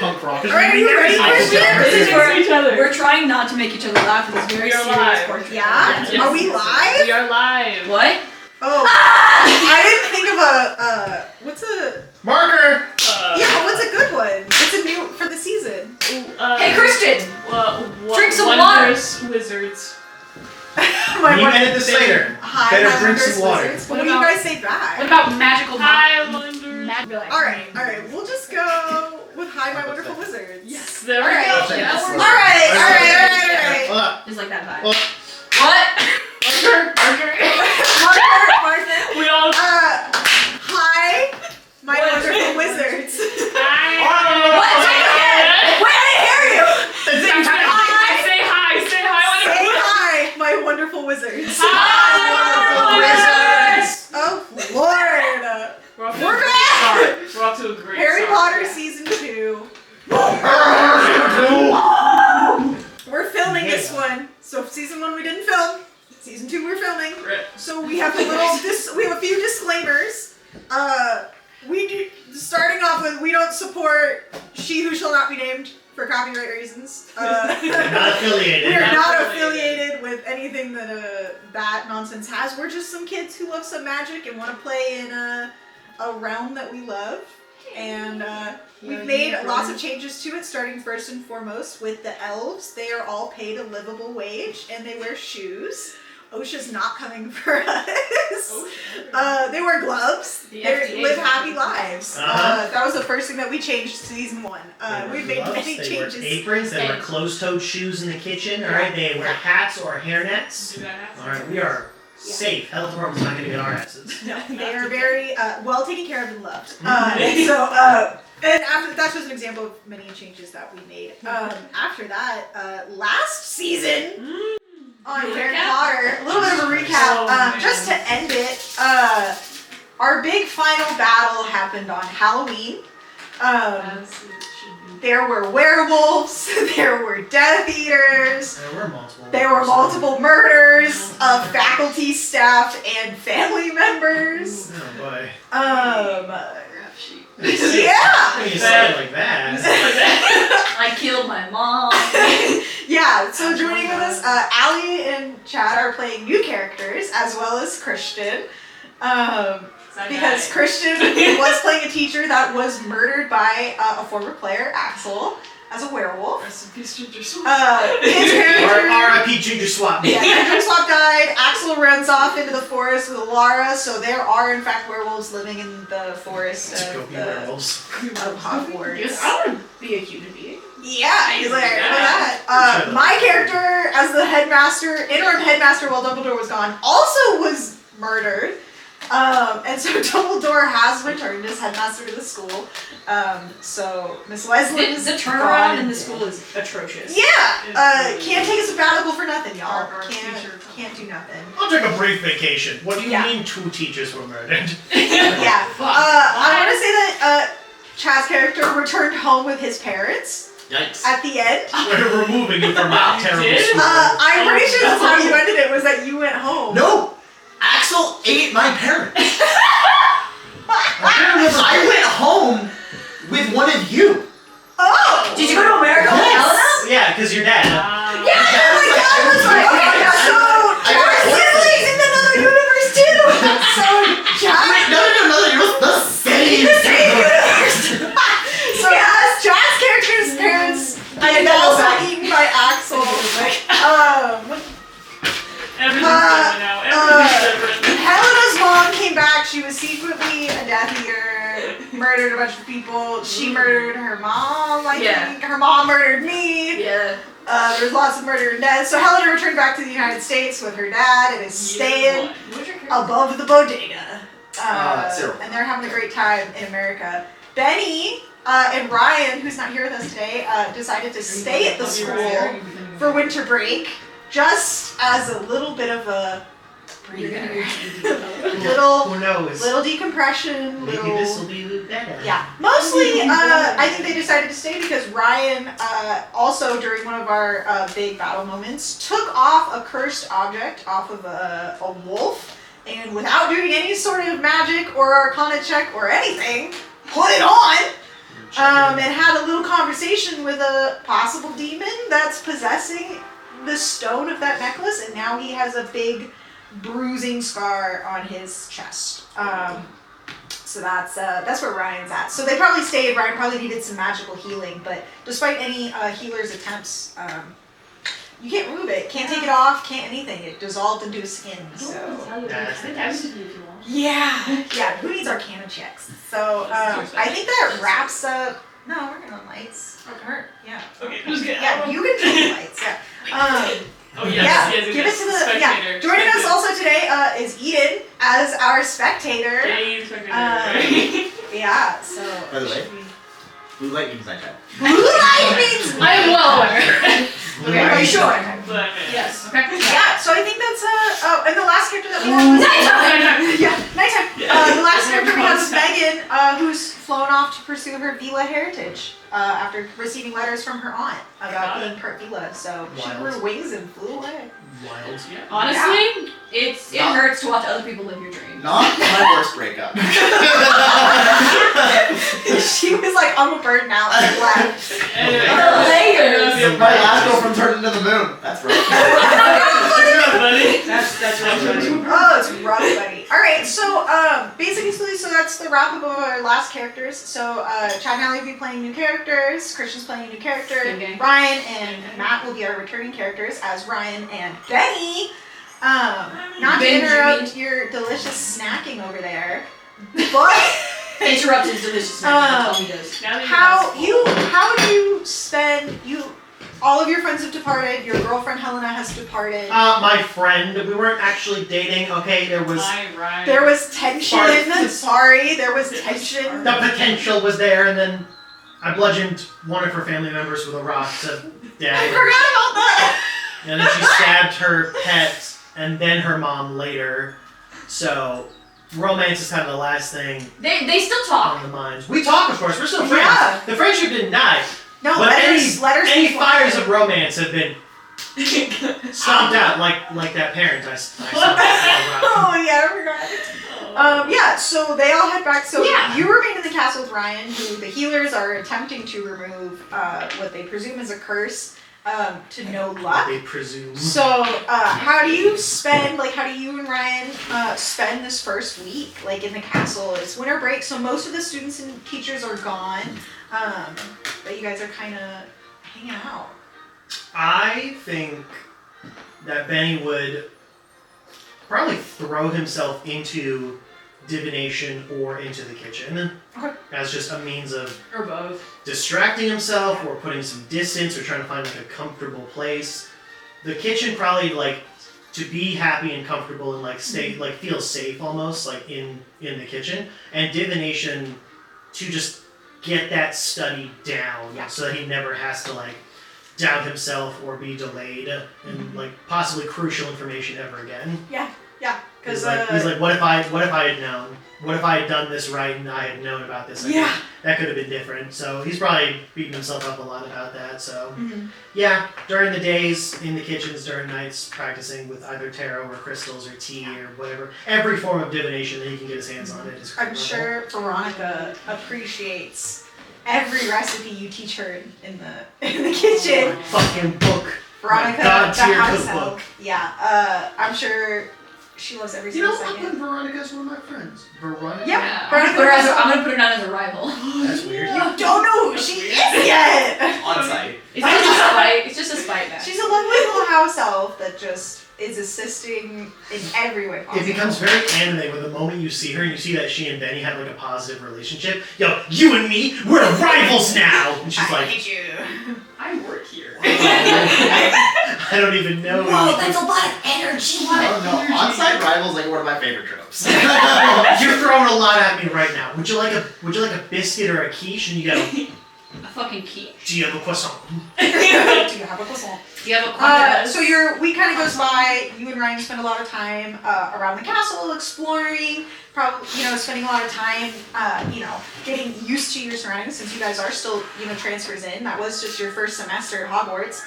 punk rock. Are you ready for this? We're trying not to make each other laugh at this very serious portrait. Yeah? Yes. Are we live? We are live. What? Oh. I didn't think of what's a... Marker! Yeah, what's a good one? It's a new, for the season. Hey, Christian! Drink some Wondrous Wizards. My You edit this later. Better my drink some Wondrous water. Wizards. What do you guys say back? What about magical Highlanders. Alright, we'll just go with Hi, My Wonderful Wizards. Yes, there we Alright. go. Yeah, Yes. Alright. Hold up. Just like that vibe. Well, What? Marker. We all. Hi, My Wonderful Wizards. What? Say it again! Wait, I didn't hear you! Say hi. Say hi. Say hi, My Wonderful Wizards. Hi, Wizards. Oh, Lord. We're back. We're off to a great Harry start. Potter Season 2. We're filming this one. So Season 1 we didn't film. Season 2 we're filming. So we have a few disclaimers. Starting off with, we don't support She Who Shall Not Be Named for copyright reasons. We're not affiliated. We are not affiliated with anything that that nonsense has. We're just some kids who love some magic and want to play in a realm that we love. And we've made lots of changes to it, starting first and foremost with the elves. They are all paid a livable wage and they wear shoes. OSHA's not coming for us. They wear gloves. They live happy lives. That was the first thing that we changed Season 1. We've made many changes. They wear aprons, they wear closed-toed shoes in the kitchen, alright? They wear hats or hairnets. Alright, we are safe. Health department's not gonna get our asses. No, they are very well taken care of and loved. And after that's just an example of many changes that we made. After that, last season on Harry Potter, a little bit of a recap. Just to end it, our big final battle happened on Halloween. There were werewolves, there were Death Eaters, there were multiple murders of faculty, staff, and family members. Oh boy. Yeah! When you say it like that. I killed my mom. Yeah, so joining with us, Allie and Chad are playing new characters, as well as Christian. Because Christian was playing a teacher that was murdered by a former player, Axel, as a werewolf. Rest in peace, Ginger Swap. His character... R.I.P. Ginger Swap. Yeah, Ginger Swap died. Axel runs off into the forest with Alara, so there are, in fact, werewolves living in the forest of Hogwarts. Yes, I want to be a human being. Yeah, he's like, look at that. My character, as the headmaster, interim headmaster while Dumbledore was gone, also was murdered. And so Dumbledore has returned as headmaster to the school. So Miss Wesley The turnaround in the school is atrocious. Yeah, can't take a sabbatical for nothing, y'all. Can't do nothing. I'll take a brief vacation. What do you Yeah. mean 2 teachers were murdered? Yeah. I want to say that Chaz's character returned home with his parents. Yikes. At the end. We're removing you from our terrible school. I'm pretty sure that's how you ended it, was that you went home. No! Axel ate my parents. I went home with one of you. Oh! Did you go to America with Helena? Yeah, because your dad. Yeah, oh my god, was like, oh my god, so our siblings in another universe too! So, Chaz... No, you're the same. universe! So, yes, Chaz's character's parents and also eaten by Axel. Everything's different now. Everything's different. Helena's mom came back. She was secretly a Death Eater, murdered a bunch of people. She murdered her mom, I think. Her mom murdered me. Yeah. There's lots of murder and death. So Helena returned back to the United States with her dad and is staying above the bodega. And they're having a great time in America. Benny and Ryan, who's not here with us today, decided to stay at the school for winter break, just as a little bit of a breather. Who knows? Little decompression. Maybe this will be better. Yeah. Mostly, I think they decided to stay because Ryan, also during one of our big battle moments, took off a cursed object off of a wolf, and without doing any sort of magic or arcana check or anything, put it on. and had a little conversation with a possible demon that's possessing the stone of that necklace, and now he has a big bruising scar on his chest. So that's where Ryan's at. So they probably stayed. Ryan probably needed some magical healing, but despite any healer's attempts, you can't remove it, can't take it off, can't anything. It dissolved into his skin. So yeah, who needs Arcana checks? So I think that wraps up. No, we're gonna lights. Yeah. Okay, just get Yeah, you can do the lights. Yeah. Oh yes, Yeah, yes, give it to the spectator. Joining us also today is Eden as our spectator. Yay, spectator. Yeah. So. By the way, blue light means nighttime. Blue light means. I am well aware. Okay, are you sure? But, Yes. Okay. Yeah. So I think that's and the last character that we have was Nighttime! Yeah, nighttime. The last character we have is Megan, who's flown off to pursue her Vila heritage after receiving letters from her aunt about being part Vila. So she Wild. grew wings and flew away. Wild. yeah. Honestly, it Not- hurts to watch other people live your dreams. Not my worst breakup. She was like, I'm a bird now, and left. Layers. My last girlfriend turned into the moon. That's right. That's rough, buddy. Oh, it's rough, buddy. All right, so basically, so that's the wrap up of our last characters. So Chad and Allie will be playing new characters. Christian's playing a new character. Okay. Ryan and Matt will be our returning characters as Ryan and Benny. Not to Benjamin. interrupt your delicious snacking over there, but Interrupt his delicious snack. That's all he does. Now that how do you spend all of your friends have departed. Your girlfriend Helena has departed. My friend, we weren't actually dating. Okay, there was Tension. Sorry, there was tension. the potential was there, and then I bludgeoned one of her family members with a rock to death. I forgot about that. And then she stabbed her pet, and then her mom later. So romance is kind of the last thing They still talk. on the minds. We talk, of course. We're still friends. Yeah. The friendship didn't die. No, But letters. any before- fires of romance have been stomped out like that parent I stomped out. Oh yeah, I forgot. Yeah, so they all head back. So Yeah. you remain in the castle with Ryan, who the healers are attempting to remove what they presume is a curse to no luck. They presume. So how do you and Ryan spend this first week, like in the castle? It's winter break, so most of the students and teachers are gone, but you guys are kind of hanging out. I think that Benny would probably throw himself into divination or into the kitchen as just a means of Or both. distracting himself or putting some distance or trying to find like a comfortable place. The kitchen probably like to be happy and comfortable and like stay like feel safe almost like in the kitchen, and divination to just get that study down so that he never has to like doubt himself or be delayed and like possibly crucial information ever again. Because He's like, what if I had known? What if I had done this right and I had known about this? That could have been different. So he's probably beating himself up a lot about that. So yeah, during the days in the kitchens, during nights, practicing with either tarot or crystals or tea or whatever, every form of divination that he can get his hands on it is I'm critical. sure Veronica appreciates every recipe you teach her in the kitchen. Fucking book. Veronica, the God-tier house cookbook. elf. Yeah, I'm sure she loves every You know, single I put second. Veronica as one of my friends. Veronica? Yeah. I'm gonna put her down as a rival. That's weird. You don't know who she is yet! On site. It's just a spite. It's just a spite match. She's a lovely little house elf that just is assisting in every way possible. It becomes very anime when the moment you see her and you see that she and Benny have like a positive relationship. Yo, you and me, we're rivals now! And she's like, hate you. I work here. I don't even know. Whoa, that's a lot of energy. Oh no, on-site rivals like one of my favorite tropes. You're throwing a lot at me right now. Would you like a biscuit or a quiche? And you go, A fucking key. do you have a croissant? Do you have a croissant? Do you have a croissant? So your week kind of goes by. You and Ryan spend a lot of time around the castle, exploring. Probably, spending a lot of time, getting used to your surroundings since you guys are still, transfers in. That was just your first semester at Hogwarts.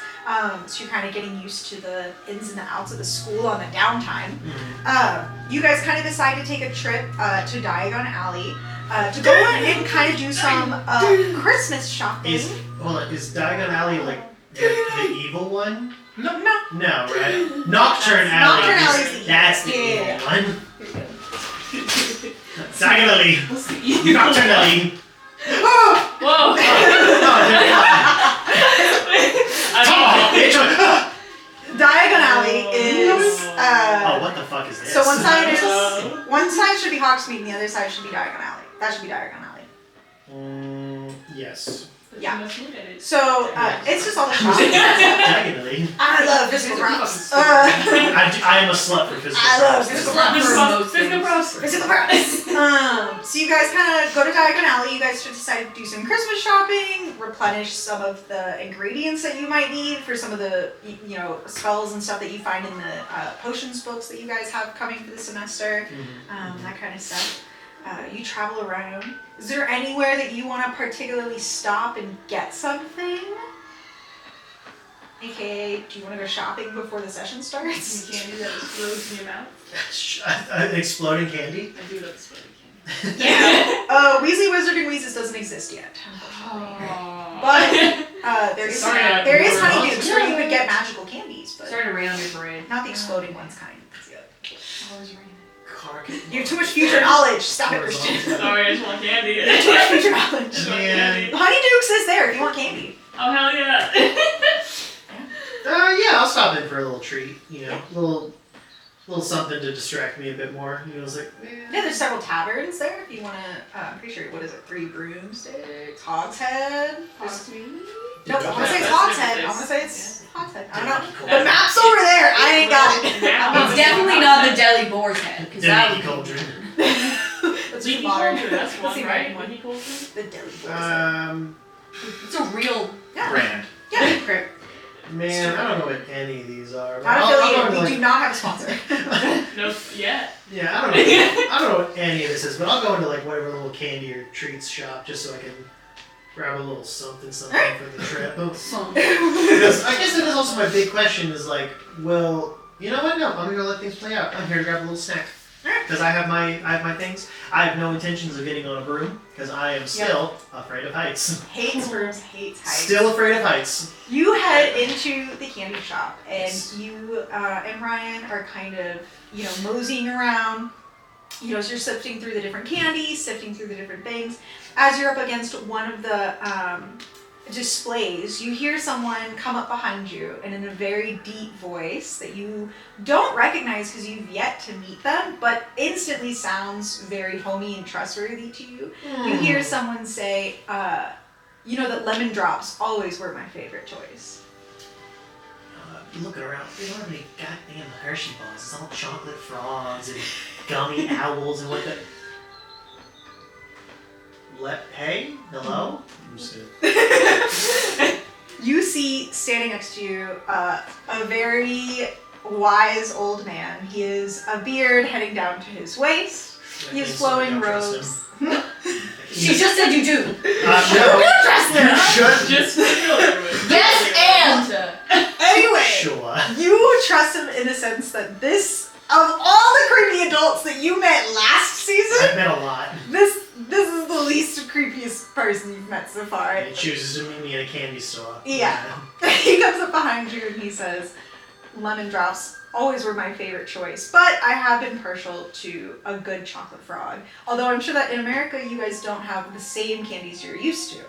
So you're kind of getting used to the ins and the outs of the school on the downtime. You guys kind of decide to take a trip to Diagon Alley. to go in and kind of do some Christmas shopping. Is Diagon Alley like the evil one? No. No, right? Nocturne Alley. Nocturne Alley is the that's the evil. evil one. Diagon Alley. What's the evil? Nocturne Alley. Whoa. Tomahawk, bitch. Diagon Alley is. Oh, what the fuck is this? So one side should be Hogsmeade and the other side should be Diagon Alley. That should be Diagon Alley. Yes. Yeah. So it's just all the shops. Diagonally. I love physical props. I am a slut for physical I love props. physical Physical props. So you guys kind of go to Diagon Alley. You guys should decide to do some Christmas shopping, replenish some of the ingredients that you might need for some of the spells and stuff that you find in the potions books that you guys have coming for the semester. That kind of stuff. You travel around. Is there anywhere that you want to particularly stop and get something? AKA, do you want to go shopping before the session starts? Candy that explodes in your mouth. Exploding candy? I do love exploding candy. Yeah. Weasley Wizard and Wheezes doesn't exist yet. But there is honeydukes where you could get magical candies, but Sorry to rain on your parade. not the exploding ones kind. Always raining. You have too much future knowledge. Stop it, Christian. Sorry, I just want candy. You have too much future knowledge. I just want Man. candy. Honeydukes is there if you want candy. Oh, hell yeah. Yeah, I'll stop in for a little treat. Little something to distract me a bit more. It's like, Yeah, there's several taverns there if you want to. I'm pretty sure. What is it? 3 Broomsticks, Hogshead. No, I want to say it's Hogshead. I want to say it's Hogshead. I don't know. The map's over there. I ain't got it. It's definitely not the Deli Boar's Head. 'Cause that Leaky would be- Cauldron. Let's Leaky be modern. Cauldron, that's Let's see one, right? one. Leaky Cauldron? The Deli Boys. It's a real Yeah. Brand. Yeah. Man, I don't know what any of these are. but Not I'll go affiliated. into, We do not have a sponsor. Nope, yeah. Yeah, I don't know what any of this is, but I'll go into whatever little candy or treats shop just so I can grab a little something for the trip. Because I guess that is also my big question is well, you know what? No, I'm gonna let things play out. I'm here to grab a little snack. Because I have my things. I have no intentions of getting on a broom because I am still afraid of heights. Hates rooms, hates heights. Still afraid of heights. You head into the candy shop, and you and Ryan are kind of, moseying around. As you're sifting through the different candies, sifting through the different things. As you're up against one of the displays, you hear someone come up behind you and in a very deep voice that you don't recognize because you've yet to meet them, but instantly sounds very homey and trustworthy to you. You hear someone say, that lemon drops always were my favorite choice. Looking around, they don't have any goddamn Hershey bars. It's all chocolate frogs and gummy owls and what the... Hey? Hello? You see standing next to you a very wise old man. He has a beard heading down to his waist. He has flowing robes. She just said you do. No. Trust him. Just familiar with. Yes, and Anyway, Sure. you trust him in the sense that this, of all the creepy adults that you met last season, I've met a lot. this is the least creepiest person you've met so far. He chooses to meet me in a candy store. Yeah. He comes up behind you and he says, lemon drops always were my favorite choice, but I have been partial to a good chocolate frog. Although I'm sure that in America you guys don't have the same candies you're used to.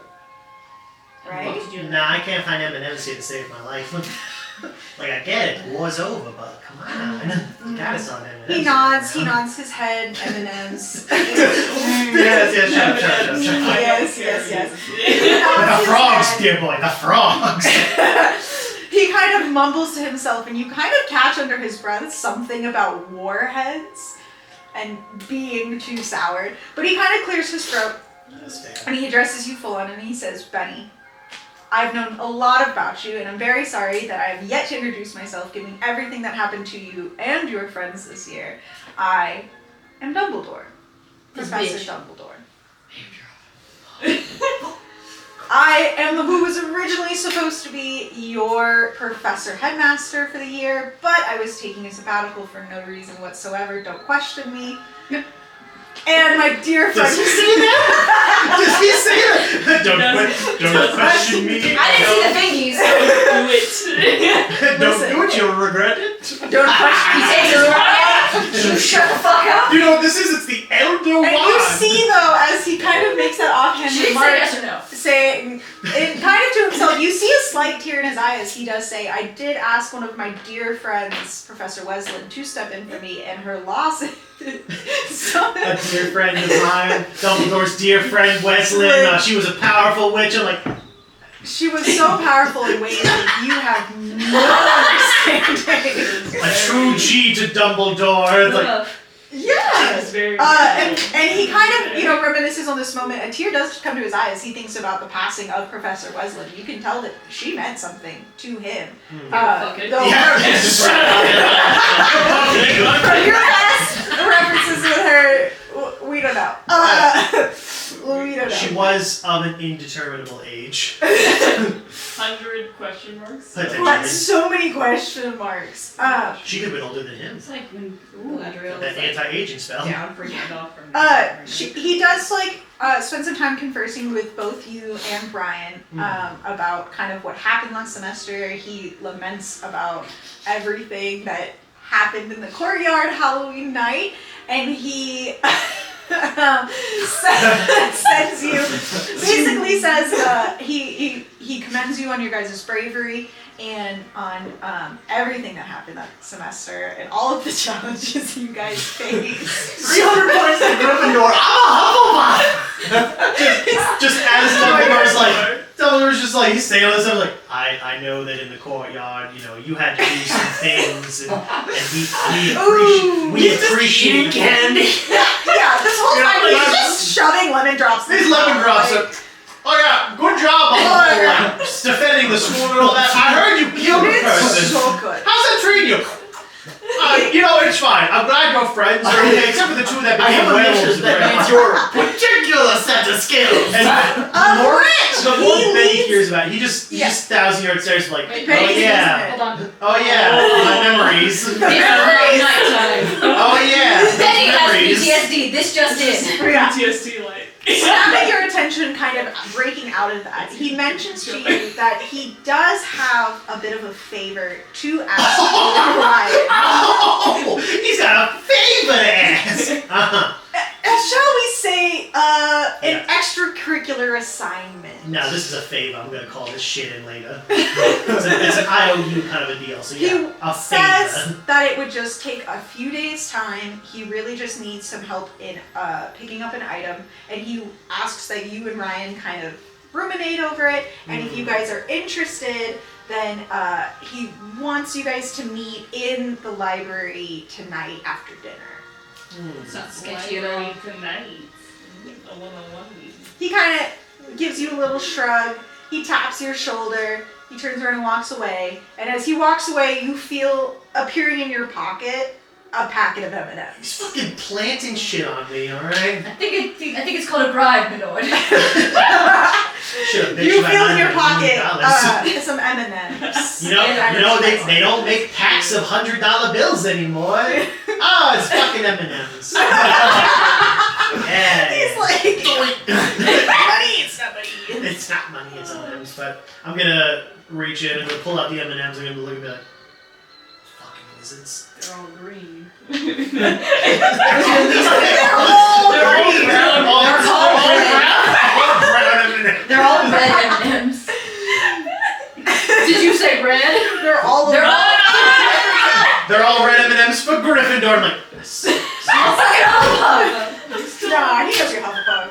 Right? Nah, I can't find M&M's here to save my life. I get it, war's over, but come on. You gotta sell M&M's. He nods his head, M&M's. Yes, shut up. Yes. The frogs, dear boy, the frogs. He kind of mumbles to himself, and you kind of catch under his breath something about warheads and being too soured. But he kind of clears his throat, and he addresses you full on, and he says, Benny, I've known a lot about you, and I'm very sorry that I have yet to introduce myself, given everything that happened to you and your friends this year. I am Dumbledore. Professor Dumbledore. I am who was originally supposed to be your professor headmaster for the year, but I was taking a sabbatical for no reason whatsoever. Don't question me. And my dear friend. Does he say that? Does he say that? Don't question me. I didn't see the fingies. Do it. Don't do it, you'll regret it. Don't question He says it's right. You shut the fuck up. You know what this is? It's the Elder Wand. And you see, though, as he kind of makes that offhand She didn't say remark, yes or no. saying, it kind of to himself, you see a slight tear in his eye as he does say, I did ask one of my dear friends, Professor Wesleyan, to step in for me, and her loss so, A dear friend of mine, Dumbledore's dear friend Wesleyan. She was a powerful witch. I'm like, she was so powerful in ways that you have no understanding. a true G to Dumbledore. It's like, Yeah. It's very And he kind of, reminisces on this moment. A tear does come to his eye as he thinks about the passing of Professor Wesleyan. You can tell that she meant something to him. Fuck it. Though, For your past references with her, we don't know. We don't know. she was of an indeterminable age. 100 question marks. But so many question marks. She could have been older than him. It's like when That anti-aging spell. down for Gandalf from He does spend some time conversing with both you and Brian about kind of what happened last semester. He laments about everything that happened in the courtyard Halloween night, and he sends you, basically says he commends you on your guys' bravery and on everything that happened that semester and all of the challenges you guys faced. 300 points to Gryffindor. I'm a Hufflepuff. Just as Dumbledore's just like, he's saying all this stuff, like, I know that in the courtyard, you had to do some things, and we appreciate candy. Yeah, this whole time he's just shoving lemon drops. in These his lemon mouth, drops like, are. Oh yeah, good job on defending the school and all that. I heard you killed a person. It's so good. How's that treating you? It's fine. I'm glad we're friends, except for the two that I became have a werewolves. mission that needs your particular set of skills. And the more He Benny needs- hears about it, he just 1,000-yard stares like, Wait, oh yeah, Hold on. oh yeah, my memories. It's nighttime. Oh yeah, Betty has memories. PTSD. This just in. Yeah. PTSD light. Snapping your attention, kind of breaking out of that, he mentions to you that he does have a bit of a favor to ask you, Ryan. Oh, he's got a favor to ask. Shall we say, an Yeah. extracurricular assignment? No, this is a favor. I'm gonna call this shit in later. It's an IOU kind of a deal. So He yeah, a says favor. that it would just take a few days' time. He really just needs some help in picking up an item, and he asks that you and Ryan kind of ruminate over it. And if you guys are interested, then he wants you guys to meet in the library tonight after dinner. Sounds sketchy at all. Library tonight. A one-on-one meeting. He kind of gives you a little shrug. He taps your shoulder. He turns around and walks away. And as he walks away, you feel appearing in your pocket a packet of M&Ms. He's fucking planting shit on me, alright? I think it's called a bribe, my lord. Should've bitched You about feel in your $900. pocket some M&Ms. You know, they don't make packs of $100 bills anymore. Oh, it's fucking M&Ms. Yeah. He's like, money, it's not money. It's not money, it's M&Ms. But I'm gonna reach in, I'm gonna pull out the M&Ms, I'm gonna look and be like, fucking wizards. They're all green. They're all green. They're all red M&Ms. Did you say red? They're all They're all. They're all red M&Ms for Gryffindor. I'm like, yes. I'll suck it all. Nah, he knows you're Hufflepuff.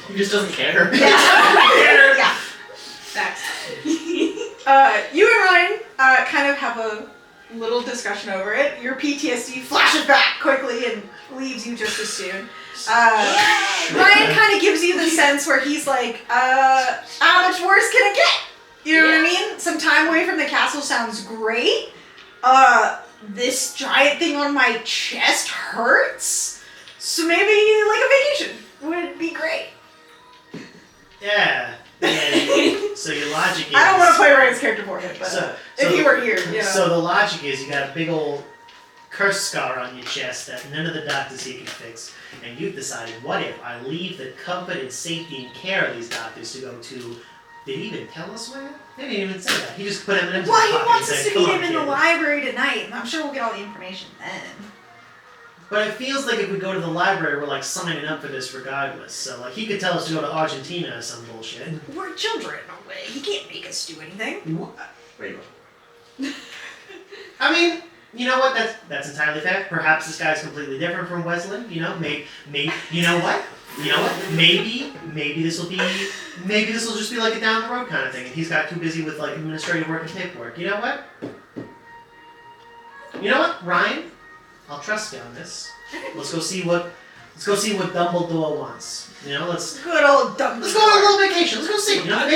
He just doesn't care. Yeah. Facts. You and Ryan kind of have a little discussion over it. Your PTSD flashes back quickly and leaves you just as soon. Ryan kind of gives you the sense where he's like, how much worse can it get? You know what I mean? Some time away from the castle sounds great. This giant thing on my chest hurts. So maybe like a vacation would be great. Yeah. So your logic is... I don't want to play Ryan's character for him, but So if he were here, you know. So the logic is you got a big old curse scar on your chest that none of the doctors here can fix. And you've decided, what if I leave the comfort and safety and care of these doctors to go to... Did he even tell us where? They didn't even say that. He just put M&M's in his Well, he pocket wants and us said, to meet "Come on, him in the kid." library tonight, and I'm sure we'll get all the information then. But it feels like if we go to the library, we're like signing up for this regardless. So like he could tell us to go to Argentina or some bullshit. We're children, no way. He can't make us do anything. Wait. I mean, you know what? That's entirely fair. Perhaps this guy's completely different from Wesley. You know, maybe. You know what? You know what? Maybe this will just be like a down the road kind of thing, and he's got too busy with like administrative work and paperwork. You know what? Ryan, I'll trust you on this. Let's go see what Dumbledore wants. You know, Good old Dumbledore. let's go on a little vacation. Let's go see. You know,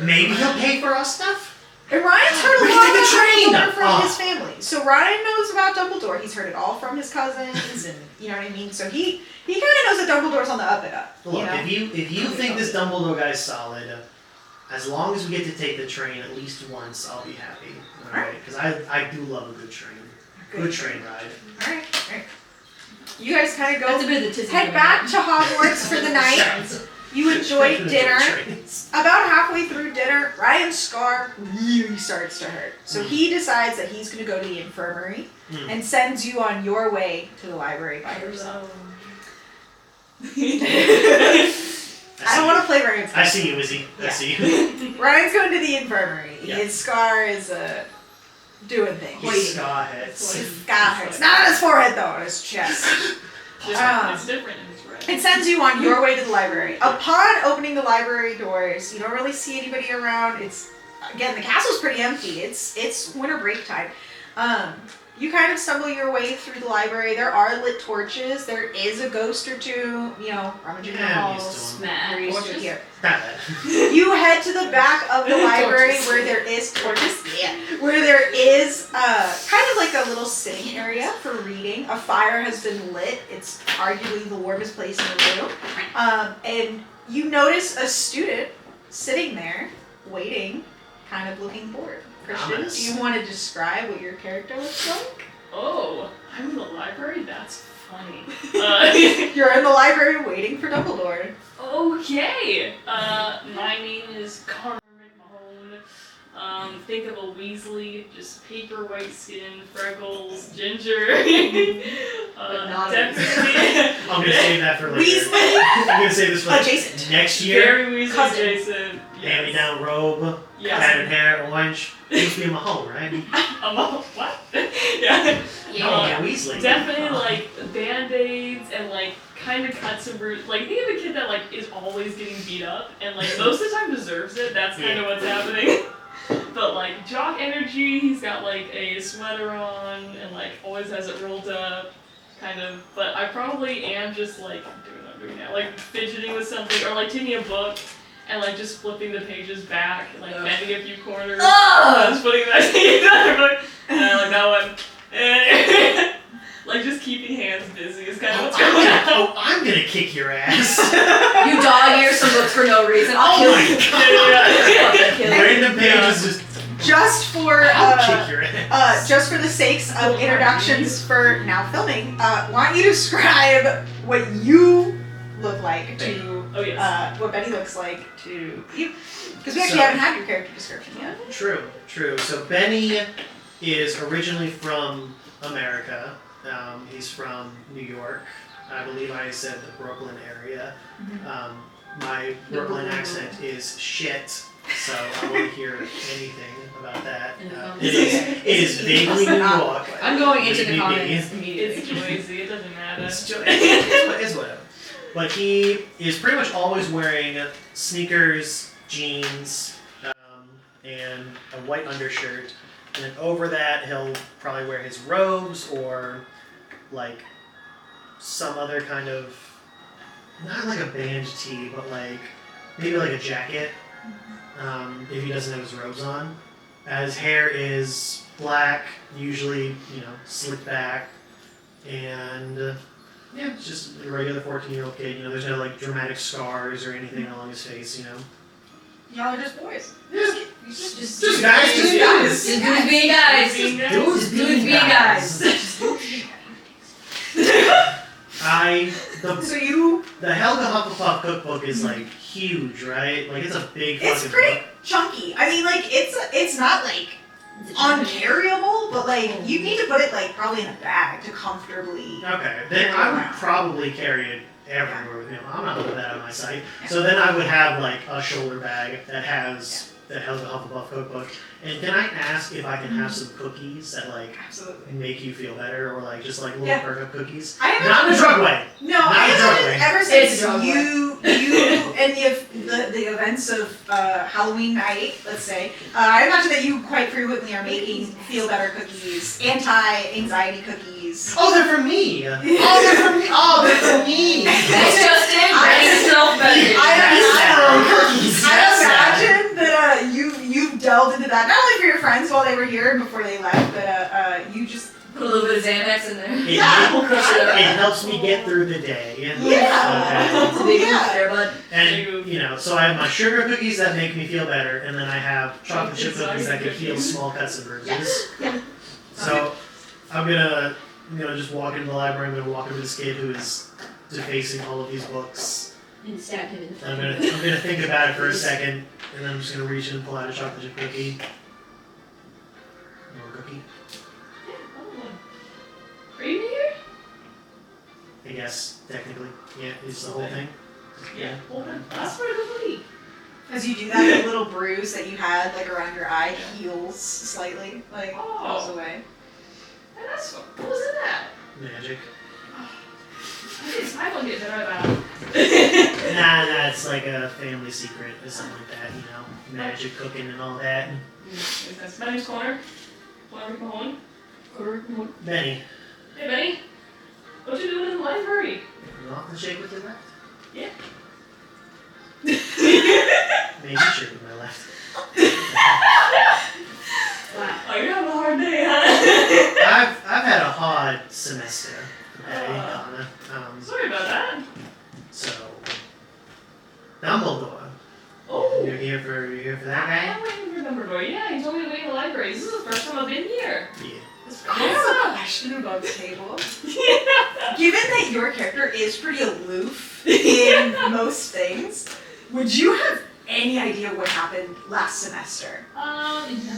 maybe he'll pay for our stuff. And Ryan's heard a We can lot take a about train. Dumbledore from Oh. his family. So Ryan knows about Dumbledore. He's heard it all from his cousins, and you know what I mean. So he kind of knows that Dumbledore's on the up and up. Look, you know? if you think this Dumbledore guy's solid, as long as we get to take the train at least once, I'll be happy. Alright? Because I do love a good train. Good train ride. All right. You guys kind of That's a go bit of the tizzy. head back to Hogwarts for the night. You enjoyed dinner. About halfway through dinner, Ryan's scar really starts to hurt. So he decides that he's going to go to the infirmary and sends you on your way to the library by yourself. I don't want to play Ryan's I see you, Izzy. I Yeah. see you. Ryan's going to the infirmary. Yeah. His scar is doing things. His scar hits. His scar hurts. Not on his forehead though, on his chest. It's different in his red. It sends you on your way to the library. Upon opening the library doors, you don't really see anybody around. Again, the castle's pretty empty. It's winter break time. You kind of stumble your way through the library. There are lit torches. There is a ghost or two, rummaging the Yeah, I'm used halls. to 'em. Smash. We're used to it Torches? here. Not bad. You head to the back of the library Torches. where there is torches. Yeah. Where there is kind of like a little sitting area for reading. A fire has been lit. It's arguably the warmest place in the room. And you notice a student sitting there, waiting, kind of looking bored. Christian, Ominous. do you want to describe what your character looks like? Oh, I'm in the library? That's funny. You're in the library waiting for Dumbledore. Okay. My name is Connor McMahon. Think of a Weasley, just paper white skin, freckles, ginger. not Definitely. I'm gonna save that for later. Weasley? I'm gonna save this for Adjacent. next year. Very Weasley Cousin. adjacent. Hand-me-down robe, Yes. patterned hair, orange. Used to be Mahone, right? What? Yeah. No, yeah, Weasley. Definitely like band-aids and like kind of cuts and bruises. Like think of a kid that like is always getting beat up and like most of the time deserves it. That's kind of what's happening. But like jock energy, he's got like a sweater on and like always has it rolled up, kind of. But I probably am just like doing what I'm doing now, like fidgeting with something or like taking a book and like just flipping the pages back, like bending a few corners. I was putting that in another book, and I like that one. And like just keeping hands busy is kind of what's going on. I'm gonna kick your ass. You dog ear some books for no reason. I'll Oh kill my you. Yeah. Fucking kill you. Random pages just. Just for I'll kick your ass. just for the sakes of introductions for now filming, want you to describe what you look like to Oh yes. what Benny looks like to you, because we actually So- haven't had your character description yet. True. So Benny is originally from America. He's from New York. I believe I said the Brooklyn area. My Brooklyn accent is shit, so I won't hear anything about that. It is vaguely New York. I'm going into the Maybe. comments It's immediately. Joyzy, it doesn't matter. It's whatever. But he is pretty much always wearing sneakers, jeans, and a white undershirt. And then over that, he'll probably wear his robes or like some other kind of, not like a band tee, but like maybe like a jacket. If he doesn't have his robes on. His hair is black, usually slicked back, and. Yeah, it's just a regular 14-year-old kid. There's no like dramatic scars or anything along his face. Y'all are just boys. Just Dudes, guys, just Guys. Just dudes being guys. Being guys. Just dudes being guys. So you, The Helga Hufflepuff cookbook is like huge, right? Like it's a big it's fucking pretty book. chunky. I mean, like it's not like uncarryable, but like you need to put it like probably in a bag to comfortably. Okay, then I would probably carry it everywhere with me. I'm not putting that on my site. So then I would have like a shoulder bag that has the Helga Hufflepuff cookbook. And can I ask if I can have some cookies that like Absolutely. make you feel better, or like just like little Yeah. perk up cookies? I haven't. Not in a drug way. No, Not I a drug haven't way. ever It's since a drug you and the events of Halloween night, let's say. I imagine that you quite frequently are making feel better cookies, anti-anxiety cookies. Oh, they're for me. Oh, they're for me. Oh, they're for me. It's just in yourself better. I imagine that you've delved into that, not only for your friends while they were here and before they left, but you just Put a little bit of Xanax in there. It helps me get through the day. Yeah. It's a big Yeah. there, bud. And you know, so I have my sugar cookies that make me feel better, and then I have chocolate chip cookies that can feel small cuts and bruises. Yeah. So I'm gonna, just walk into the library. I'm gonna walk over to this kid who is defacing all of these books. And stab him in the I'm gonna think about it for a second, and then I'm just gonna reach in and pull out a chocolate chip cookie. More cookie, Are you here? I guess technically. Yeah, it's the whole thing. Yeah. Well, that's pretty good. as you do that, the little bruise that you had like around your eye heals slightly, like goes away. And that's what was in that? Magic. I don't get better at that. Nah, it's like a family secret or something like that, magic cooking and all that. My name's Connor. Connor Mahone. Benny, Hey, Benny. What you doing in the library? off the shake with your left? Yeah. Maybe shake with my left. Oh, you're having a hard day, huh? I've had a hard semester, okay, Donna. Sorry about that. So Dumbledore. Oh. You're here for that I guy? am waiting for Dumbledore. Yeah, he told me to wait in the library. This is the first time I've been here. Yeah. I have a question about the table. Given that your character is pretty aloof in most things, would you have any idea what happened last semester?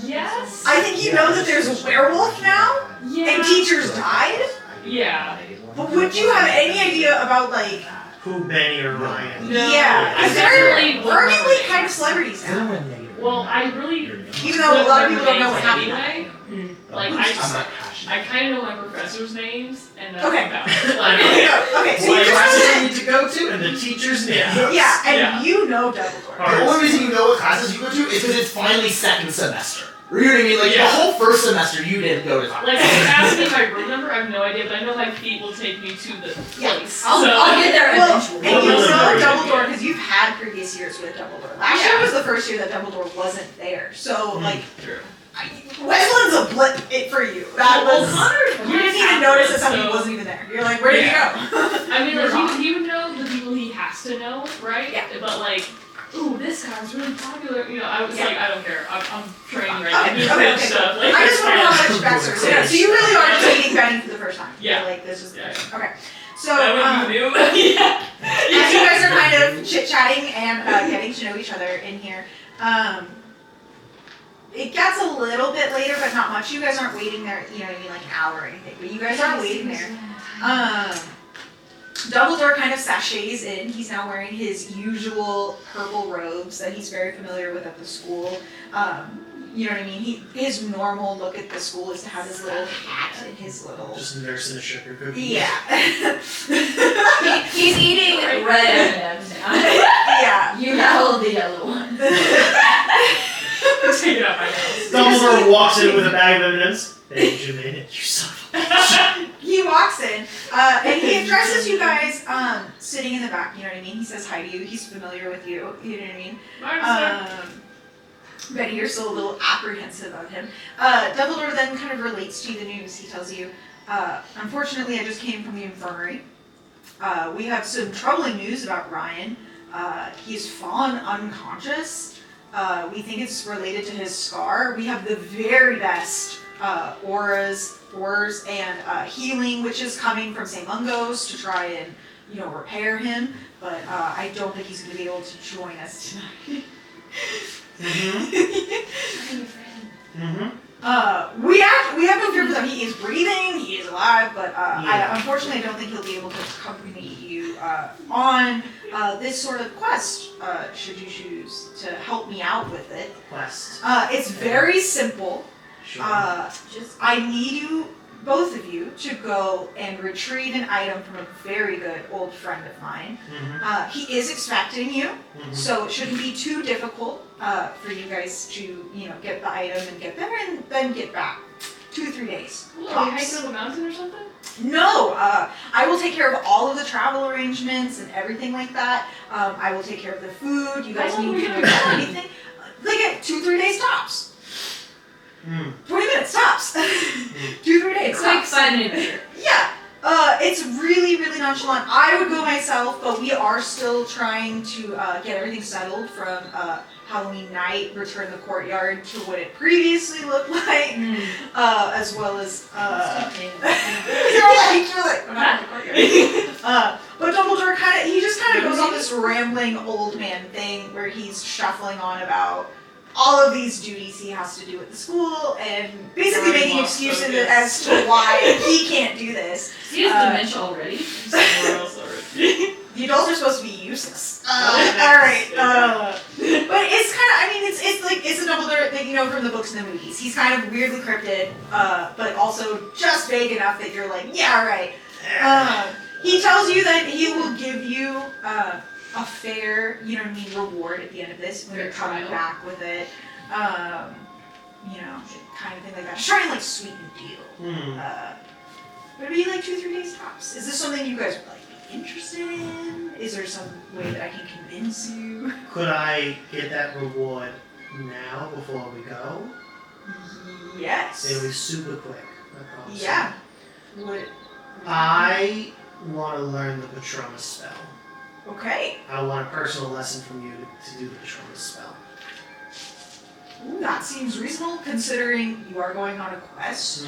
Yes. I think you know that there's a werewolf now, Yeah. and teachers died. Yeah. But would you have any idea about like? Who, Benny or Ryan? No. Yeah, I because they're definitely would arguably not. kind of celebrities now. Well, I really. Even though a lot of people don't know what happened. Anyway, like I'm not passionate. I kind of know my professors' names, and that's Okay. about it. I Like, know. Okay, so What you just classes know I need to go to and the teacher's name. yeah, and Yeah. you know Dumbledore. The only reason you know what classes you go to is because it's finally second semester. You know what I mean? Like Yeah. the whole first semester you didn't go to college. like, if you ask me my room number, I have no idea, but I know my feet will take me to the Yeah. place. I'll get there Well, eventually. and you Well, know really Dumbledore because you've had previous years with Dumbledore. Last year Yeah. was the first year that Dumbledore wasn't there, so like True. Wesleyan's a blip it for you. That Well, was Connor, you didn't even notice that somebody wasn't even there. You're like, where did Yeah. he go? I mean, You're like, wrong. he would know the people he has to know, right? Yeah. But like, ooh, this guy's really popular. You know, I was Yeah. like, I don't care. I'm training right Okay, now. okay, Doing okay. stuff. Like, I just want to know how yeah. much backstory. So, yeah, so you really are just meeting Benny for the first time. Yeah. You're like this is Yeah. okay. So That what you do? Yeah. as you guys are kind of chit chatting and getting to know each other in here, it gets a little bit later, but not much. You guys aren't waiting there, you know what I mean, like an hour or anything. But you guys aren't waiting there. Dumbledore kind of sachets in. He's now wearing his usual purple robes that he's very familiar with at the school. You know what I mean? His normal look at the school is to have his little hat and his little. Just nursing a sugar cookie. Yeah. He's eating red M&Ms now. Yeah. You held the yellow one. Take it out my house. Dumbledore walks in with a bag of M&Ms. Benjamin, you son of a He walks in, and he addresses you guys sitting in the back, you know what I mean? He says hi to you, he's familiar with you, you know what I mean? Martin, sir. Betty, you're still a little apprehensive of him. Dumbledore then kind of relates to you the news. He tells you, unfortunately, I just came from the infirmary. We have some troubling news about Ryan. He's fallen unconscious. We think it's related to his scar. We have the very best ores, and healing witches coming from St. Mungo's to try and, repair him. But I don't think he's going to be able to join us tonight. We have no fear for them. He is breathing, he is alive, but unfortunately I don't think he'll be able to accompany you on this sort of quest, should you choose to help me out with it. Quest. It's very simple. Sure. I need you, both of you, to go and retrieve an item from a very good old friend of mine. He is expecting you, so it shouldn't be too difficult for you guys to, get the item and get there and then get back. 2 to 3 days. Are we hiking up a mountain or something? No, I will take care of all of the travel arrangements and everything like that. I will take care of the food. You guys need to do anything. Like 2-3 days tops. 20 minutes tops. 2-3 days. It's like fun adventure. Yeah. It's really, really nonchalant. I would go myself, but we are still trying to get everything settled from Halloween night, return the courtyard to what it previously looked like, as well as you're like, but Dumbledore he just goes on this rambling old man thing where he's shuffling on about all of these duties he has to do at the school and basically making excuses as to why he can't do this. He has dementia already. Somewhere else already. The adults are supposed to be useless. Alright. But it's it's a Dumbledore that you know from the books and the movies. He's kind of weirdly cryptid, but also just vague enough that you're like, yeah, right. He tells you that he will give you a fair, reward at the end of this when you're coming back with it. Kind of thing like that. Just trying to sweeten the deal. But it'd be 2-3 days tops. Is this something you guys would be interested in? Is there some way that I can convince you? Could I get that reward now before we go? Yes. It'll be super quick. I promise. Yeah. What? I want to learn the Patronus spell. Okay. I want a personal lesson from you to do the Patronus spell. Ooh, that seems reasonable considering you are going on a quest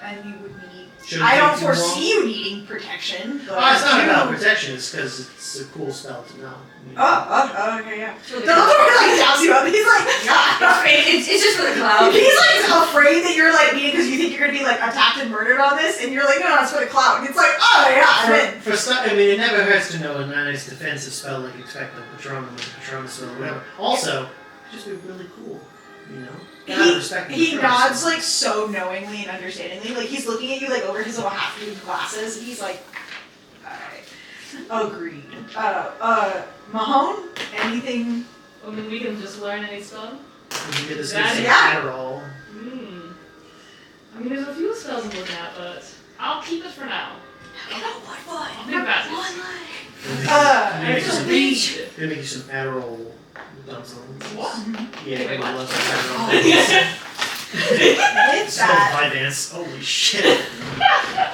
and you would need. I don't foresee you needing protection. But it's not about protection. It's because it's a cool spell to know. Okay, yeah. Dumbledore doubts you up. He's like, God. It's just for the cloud. He's afraid that you're mean because you think you're gonna be attacked and murdered on this, and you're like, no, it's for the cloud. And it's like, oh yeah, I'm in. For stuff, it never hurts to know a nice defensive spell like Expecto Patronum or the Patronus spell or whatever. Also, it'd just be really cool, He nods so knowingly and understandingly, he's looking at you over his little half-moon glasses, and he's like, alright, agreed. Mahone, anything? I mean, we can just learn any spell. You get this That good is- Adderall. I mean, there's a few spells I'm looking at, but I'll keep it for now. I'll think about it. Gonna make you some Adderall dumplings. What? Yeah, Wait, I what? love some Adderall. With that, Spell dance. Holy shit.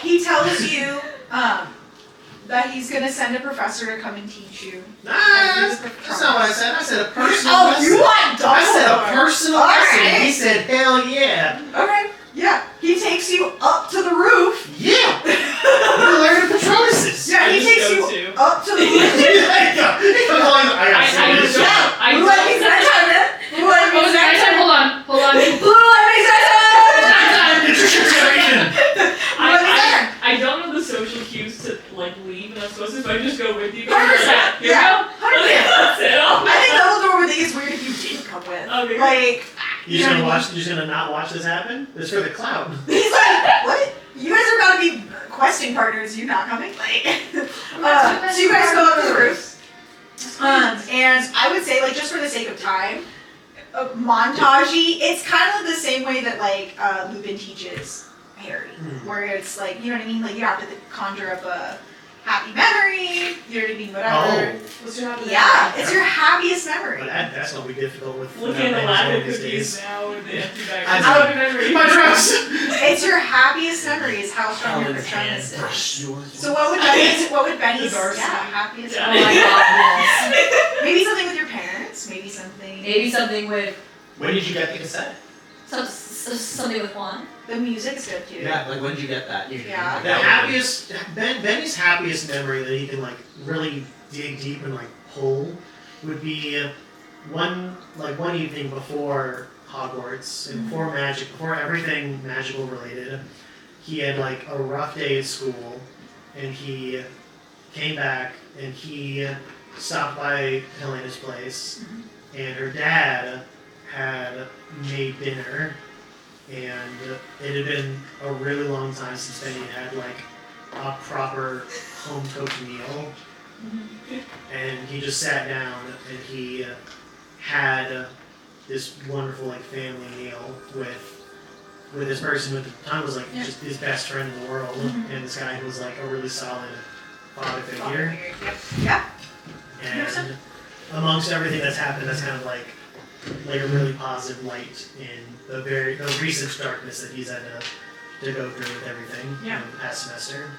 he tells you that he's gonna send a professor to come and teach you. That's not what I said. I said a personal Oh, lesson. you want Dumbledore? I said a personal lesson. Alright. He said, hell yeah. Okay, yeah. He takes you up to the roof. Yeah. We're learning Patronuses. Yeah, he I just takes go you to. up to the roof. I got some of this. Blue lightning's nighttime, man. Blue lightning's nighttime. Hold on. Blue lightning's nighttime. Get your shit together. I don't know the social cues to leave when I'm supposed to, so I just go with you. 100%. Here Yeah, we go. Okay, that's it. I think Dumbledore would think it's weird if you didn't come with. Okay. You're just gonna watch. You're just gonna not watch this happen. It's for the cloud. He's like, what? You guys are about to be questing partners. You not coming? So you guys go up to the roof. And I would say, just for the sake of time, montage-y, it's kind of the same way that Lupin teaches Harry, where it's you know what I mean? You have to conjure up a happy memory, you know what I mean? Whatever. What's your happy Yeah, it's your happiest memory. But that's gonna be difficult with Looking at the one lack of of these cookies days. now with the empty bag. I Happy memory. My dress. It's your happiest memory is how strong your Patronus is. So what would Benny's The Darcy. happiest Yeah. memory? Oh my god, yes. Maybe something with your parents, maybe something Maybe something with When did you get the cassette? something with one. The music's good too. Yeah, like when did you get that? Yeah. The happiest, Benny's happiest memory that he can like really dig deep and like pull would be one evening before Hogwarts and before everything magical related. He had like a rough day at school, and he came back and he stopped by Helena's place, and her dad had made dinner, and it had been a really long time since Benny had like a proper home cooked meal, and he just sat down and he had this wonderful like family meal with this person who at the time was like just his best friend in the world, and this guy who was like a really solid father figure. Yeah. And amongst everything that's happened, that's kind of like a really positive light in the recent darkness that he's had to go through with everything Yeah. the past semester.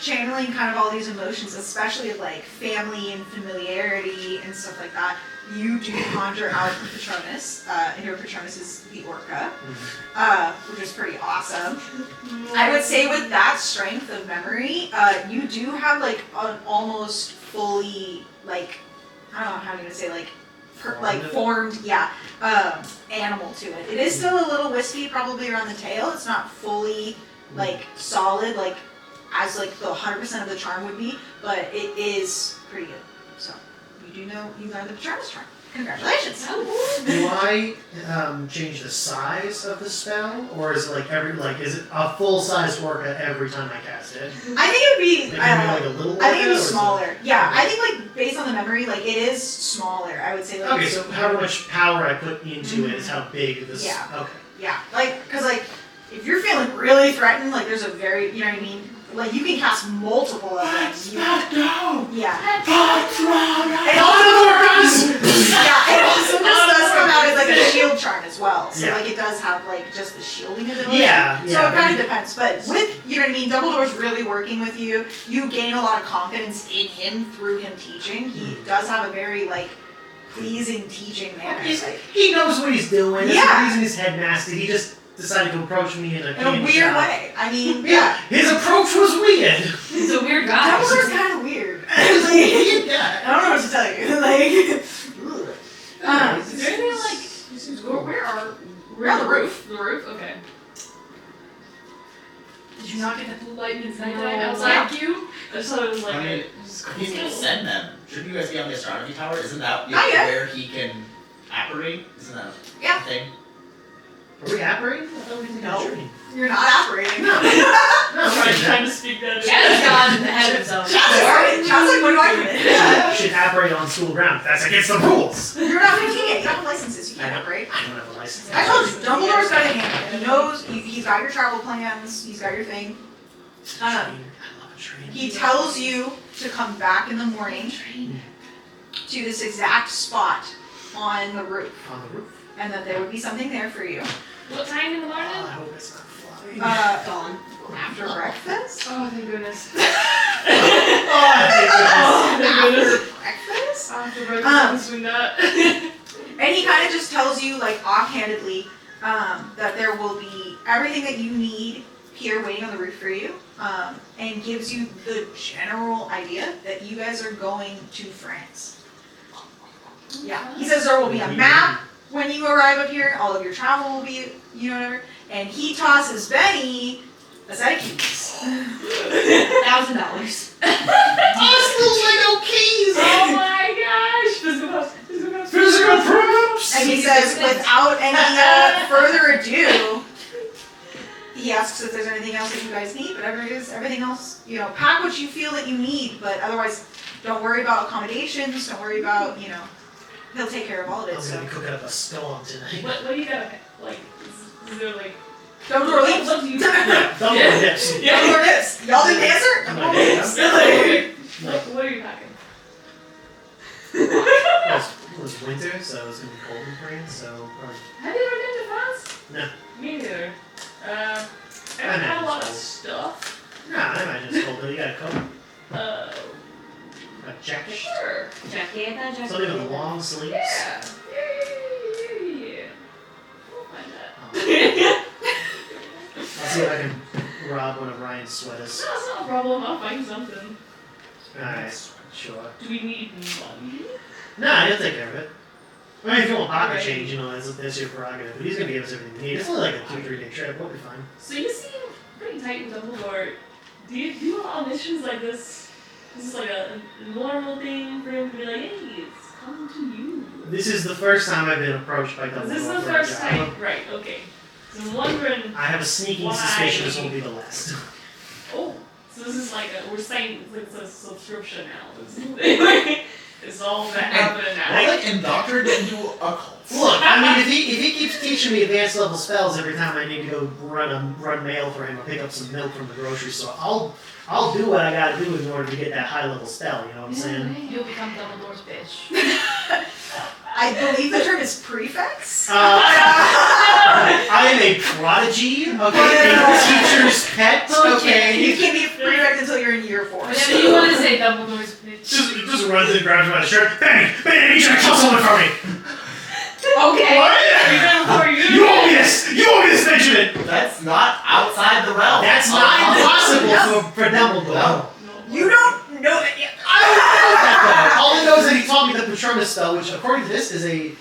Channeling kind of all these emotions, especially like family and familiarity and stuff like that, you do conjure out the Patronus. And your Patronus is the Orca, which is pretty awesome. I would say with that strength of memory, you do have like an almost fully like, I don't know how to say like, formed, animal to it. It is still a little wispy probably around the tail. It's not fully like solid like as like the 100% of the charm would be, but it is pretty good. So you do know you got the Patronus charm. Congratulations. Do I change the size of the spell, or is it like is it a full size Orca every time I cast it? I think it would be. Maybe like a little Orca, I think it'd be or smaller. Yeah, I think like based on the memory, like it is smaller. I would say like. Okay, so however much power I put into it is how big this. Yeah. Okay. Yeah, like because like if you're feeling really threatened, like there's a very, you know what I mean. Like you can cast multiple of them. Yeah. It also just does come out as like a shield charm as well. So like it does have like just the shielding ability. Yeah. So it kind of depends. But with, you know what I mean, Dumbledore's really working with you. You gain a lot of confidence in him through him teaching. He does have a very like pleasing teaching manner. He knows what he's doing. There's Yeah. a reason he's headmaster. He just decided to approach me in a weird way. I mean, Yeah, his approach was weird. He's a weird guy. Dumbledore's kind of weird. Yeah. I don't know what to tell you. Like, Is there anything like we're on the roof? The roof? Okay. Did you not get the lightning nighttime outside you? I just thought it was like I mean, just he's gonna send them. Shouldn't you guys be on the astronomy tower? Isn't that Not yet. where he can apparate? Isn't that Yeah. a thing? Are we apparating? I thought we did No. You're not operating. No. trying to speak that in. Chad's gone ahead of himself. Chad's like, what do I do? You should apparate on school ground. That's against the rules. You're not 15 yet. You don't have licenses. You can't operate. I don't have a license. I told you, Dumbledore's got it handled. He knows, he's got your travel plans, he's got your thing. I love a train. He tells you to come back in the morning to this exact spot on the roof. On the roof. And that there would be something there for you. What time in the Oh, I morning? hope it's not flying. Dawn. After breakfast? Oh, thank goodness. Oh, Thank goodness. Breakfast? After breakfast, swing that. And he kind of just tells you, like, offhandedly, that there will be everything that you need here waiting on the roof for you, and gives you the general idea that you guys are going to France. Yeah. He says there will be a map when you arrive up here, all of your travel will be, you know, whatever, and he tosses Benny a set of keys. $1,000. no keys! Oh my gosh! Physical house. Physical proofs! And he says, without any further ado, he asks if there's anything else that you guys need, whatever it is, everything else, you know, pack what you feel that you need, but otherwise, don't worry about accommodations, don't worry about, you know, he'll take care of all of it, I'm so. gonna be cooking up a storm tonight. What do you got? Like, is there like? Dumbledore leaves. What do you? Yeah, Dumbledore dips. Dumbledore lives. Y'all didn't answer? I'm Dumbledore like, lives. What are you packing? It was winter, so it was gonna be cold in France, so. Have you ever been to France? No. Me neither. I don't have a lot of stuff. No, I imagine it's cold, but you got a coat, Uh, a jacket, sure. Jackie, something with long sleeves. Yeah. find that. I'll see if I can rob one of Ryan's sweaters. No, it's not a problem. I'll find something. Alright, sure. Do we need money? Nah, he'll take care of it. I mean, if you want pocket Alright. change, that's your prerogative. But he's gonna give us everything we need. It's only like a 2-3 day trip. We'll be fine. So you seem pretty tight with Dumbledore. Do you do a lot of missions like this? This is like a normal thing for him to be like, hey, it's come to you. This is the first time I've been approached by Dumbledore. This is the for a first job. time, right? Okay. So I'm wondering. I have a sneaking Why? suspicion this won't be the last. Oh, so this is like we're saying it's a subscription now. It's all that happening now. We're like indoctrinated into occults. Look, I mean, if he keeps teaching me advanced level spells every time I need to go run mail for him or pick up some milk from the grocery store, I'll do what I gotta do in order to get that high level spell. You know what I'm saying? You'll become Dumbledore's bitch. I believe the term is prefects. I am a prodigy. Okay, a teacher's pet. Okay. You can't be a prefect until you're in year 4. Whenever you want to say Dumbledore's bitch. Just runs and grabs me by the shirt. Benny, I need you to kill someone for me. Okay. You owe me this. You owe me this, Benjamin. That's not outside the realm. That's not impossible for Dumbledore. No. You don't know that yet. I don't know that though. All I know is that he taught me the Patronus spell, which according to this is a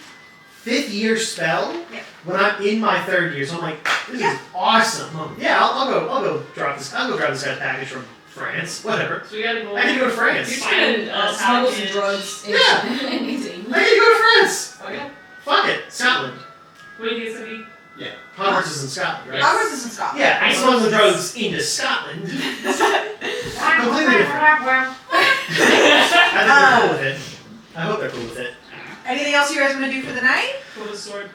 5th year spell. Yeah. When I'm in my 3rd year, so I'm like, this is awesome. Yeah, I'll go drop this. I'll go grab this guy's package from France. Whatever. So we gotta go. I can go to France. You find Smuggle some drugs. Yeah. Anything. I can go to France. Okay. Fuck it, Scotland. What do you think it's Hogwarts is in Scotland, right? Hogwarts is in Scotland. Yeah, I smuggle the drugs into Scotland. Completely different. I think they're cool with it. I hope they're cool with it. Anything else you guys want to do for the night? With a sword.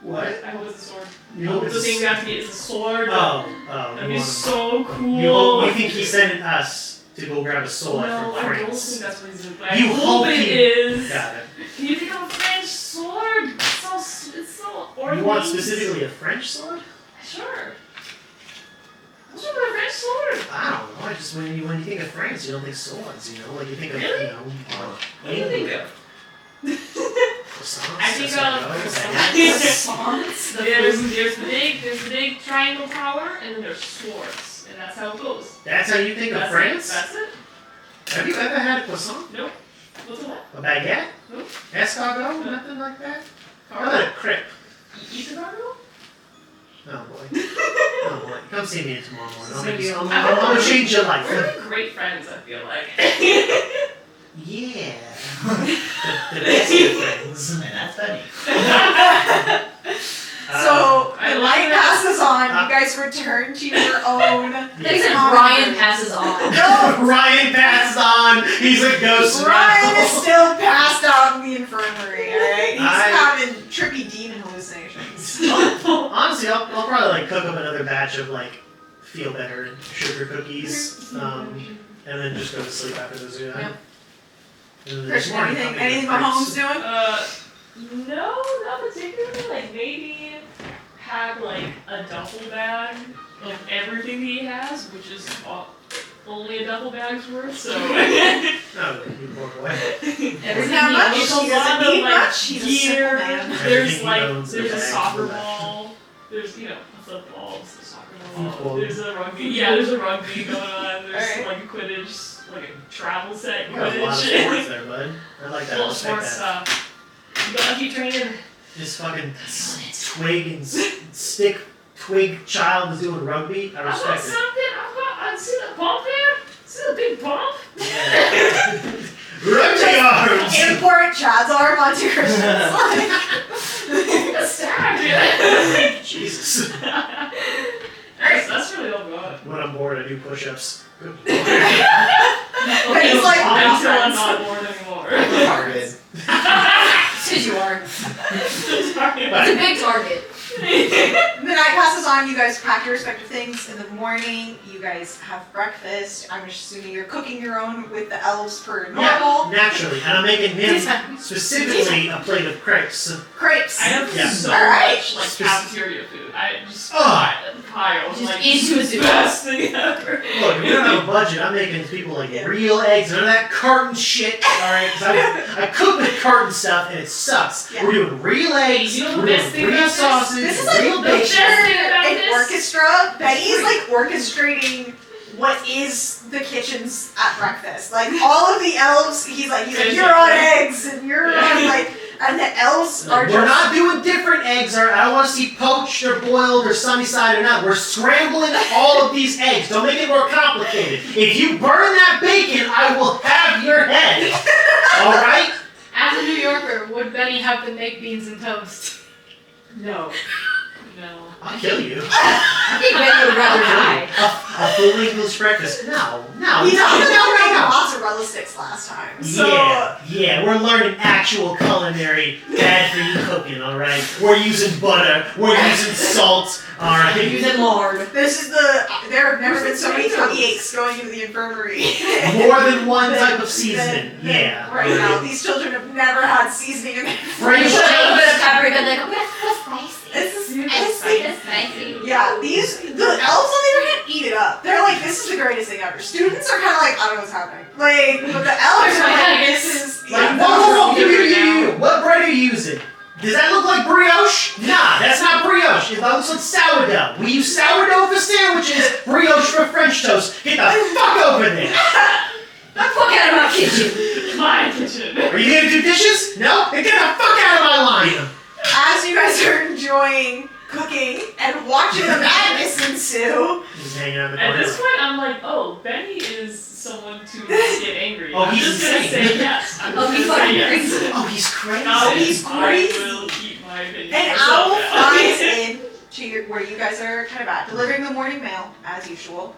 What? I hope it's a sword. You hope The it's thing we have to get is a sword. Oh. That'd You be want so cool. you think he's sending us to go grab a sword No, from I don't France? think that's what he's doing. I You hope hope it he- is. Got it. Can you think of a French sword? It's so ornate. You want specifically a French sword? Sure. What's wrong with a French sword? I don't know. I just when you think of France, you don't think swords. You know, like you think of Really? What do you think of? croissants. I think that's of what Croissants. There's the big triangle tower, and then there's swords, and that's how it goes. That's how you think of That's France? It. That's it. Have you ever had a croissant? Nope. What's that? A baguette? Nope. Escargot? Nothing like that? How about a crepe? Eat the cargo? Oh boy. Oh boy. Come see me tomorrow morning. So you- I'm gonna change your life. We're great friends, I feel like. Yeah. the best of friends. And that's Benny. So I the love light that. passes on. You guys return to your own. Thanks if Ryan passes on. No, Ryan passes on. He's a ghost Ryan now. is still passed out in the infirmary. All right, he's I- having trippy demon hallucinations. Honestly, I'll probably like cook up another batch of like feel better sugar cookies, and then just go to sleep after those. Yep. And then Christian, tomorrow, I'll anything make Mahomes fruits. doing? No, not particularly. Like maybe have like a duffel bag of everything he has, which is only a duffel bag's worth. So Oh, you poor boy. Doesn't have much. There's a He lot doesn't of need like much. He's a simple gear. man. There's Everything he like owns in there's a a bag soccer full of- ball. There's a football, a soccer ball. Football. There's a rugby. Yeah, there's a rugby going on. There's Alright. like a Quidditch, like a travel set You got a lot of Quidditch. sports there, bud. I like that. I Little respect sports that. stuff. You gotta keep training. This fucking twig and stick twig child is doing rugby. I I've got respect it. something. I see the bump there. See the big bump? Rugby arms! Import child's arm onto Christian's life. That's sad. Jesus. That's really all God. When I'm bored, I do push-ups. Good lord. But he's like, Until I'm "Oh, not bored anymore. Target. Because you are. Sorry. It's a big target. And then night passes on, you guys pack your respective things. In the morning, you guys have breakfast. I'm assuming you're cooking your own with the elves per normal. Yeah, naturally. And I'm making him specifically a plate of crepes. Crepes. I have Yeah. so Alright. much like cafeteria food. I just pile. Just like, into it's it. the best thing ever. Look, if we don't have a budget, I'm making people like real eggs, none of that carton shit, alright? Because I cook with carton stuff and it sucks. Yeah. We're doing real eggs, You know the we're best doing thing real about this? sausage, This is like real the bacon. best thing about an this. orchestra. Betty's like orchestrating what is the kitchens at breakfast. Like all of the elves, he's like you're on eggs and you're on like, and the elves are We're just. not doing different eggs. I don't want to see poached or boiled or sunny side or not. We're scrambling all of these eggs. Don't make it more complicated. If you burn that bacon, I will have your head. All right? As a New Yorker, would Benny have to make beans and toast? No. No. I'll kill you. I think Benny would rather die. A full English breakfast? No. He's No, made no. mozzarella sticks last time. So Yeah, we're learning actual culinary bad for you cooking, alright? We're using butter, we're using salt, alright? Using lard. this is there have never been so many tummy aches going into the infirmary. More than one type of seasoning, yeah. Right now, these children have never had seasoning in their French Just a little bit of toast. paprika, like, oh, that's so spicy. This is It's spicy. yeah, the elves on the other hand eat it up. They're like, this is the greatest thing ever. Students are kind of like, I don't know what's happening. Like, but the elves Where's are my like, nuggets? this is Like, whoa, you. What bread are you using? Does that look like brioche? Nah, that's not brioche. That looks like sourdough. We use sourdough for sandwiches, brioche for French toast. Get the fuck over there. The fuck out of my kitchen. My kitchen. Are you gonna do dishes? No? Then get the fuck out of my line. As you guys are enjoying cooking and watching the madness ensue, He's hanging out in the At corner. this point, I'm like, oh, Benny is someone to get angry. Oh, I'm he's just gonna insane. say yes. I'm Oh, just he's gonna say fucking yes. crazy. Oh, he's crazy. No, he's crazy. I will keep my opinion an myself owl now. flies in to where you guys are kind of at, delivering the morning mail as usual.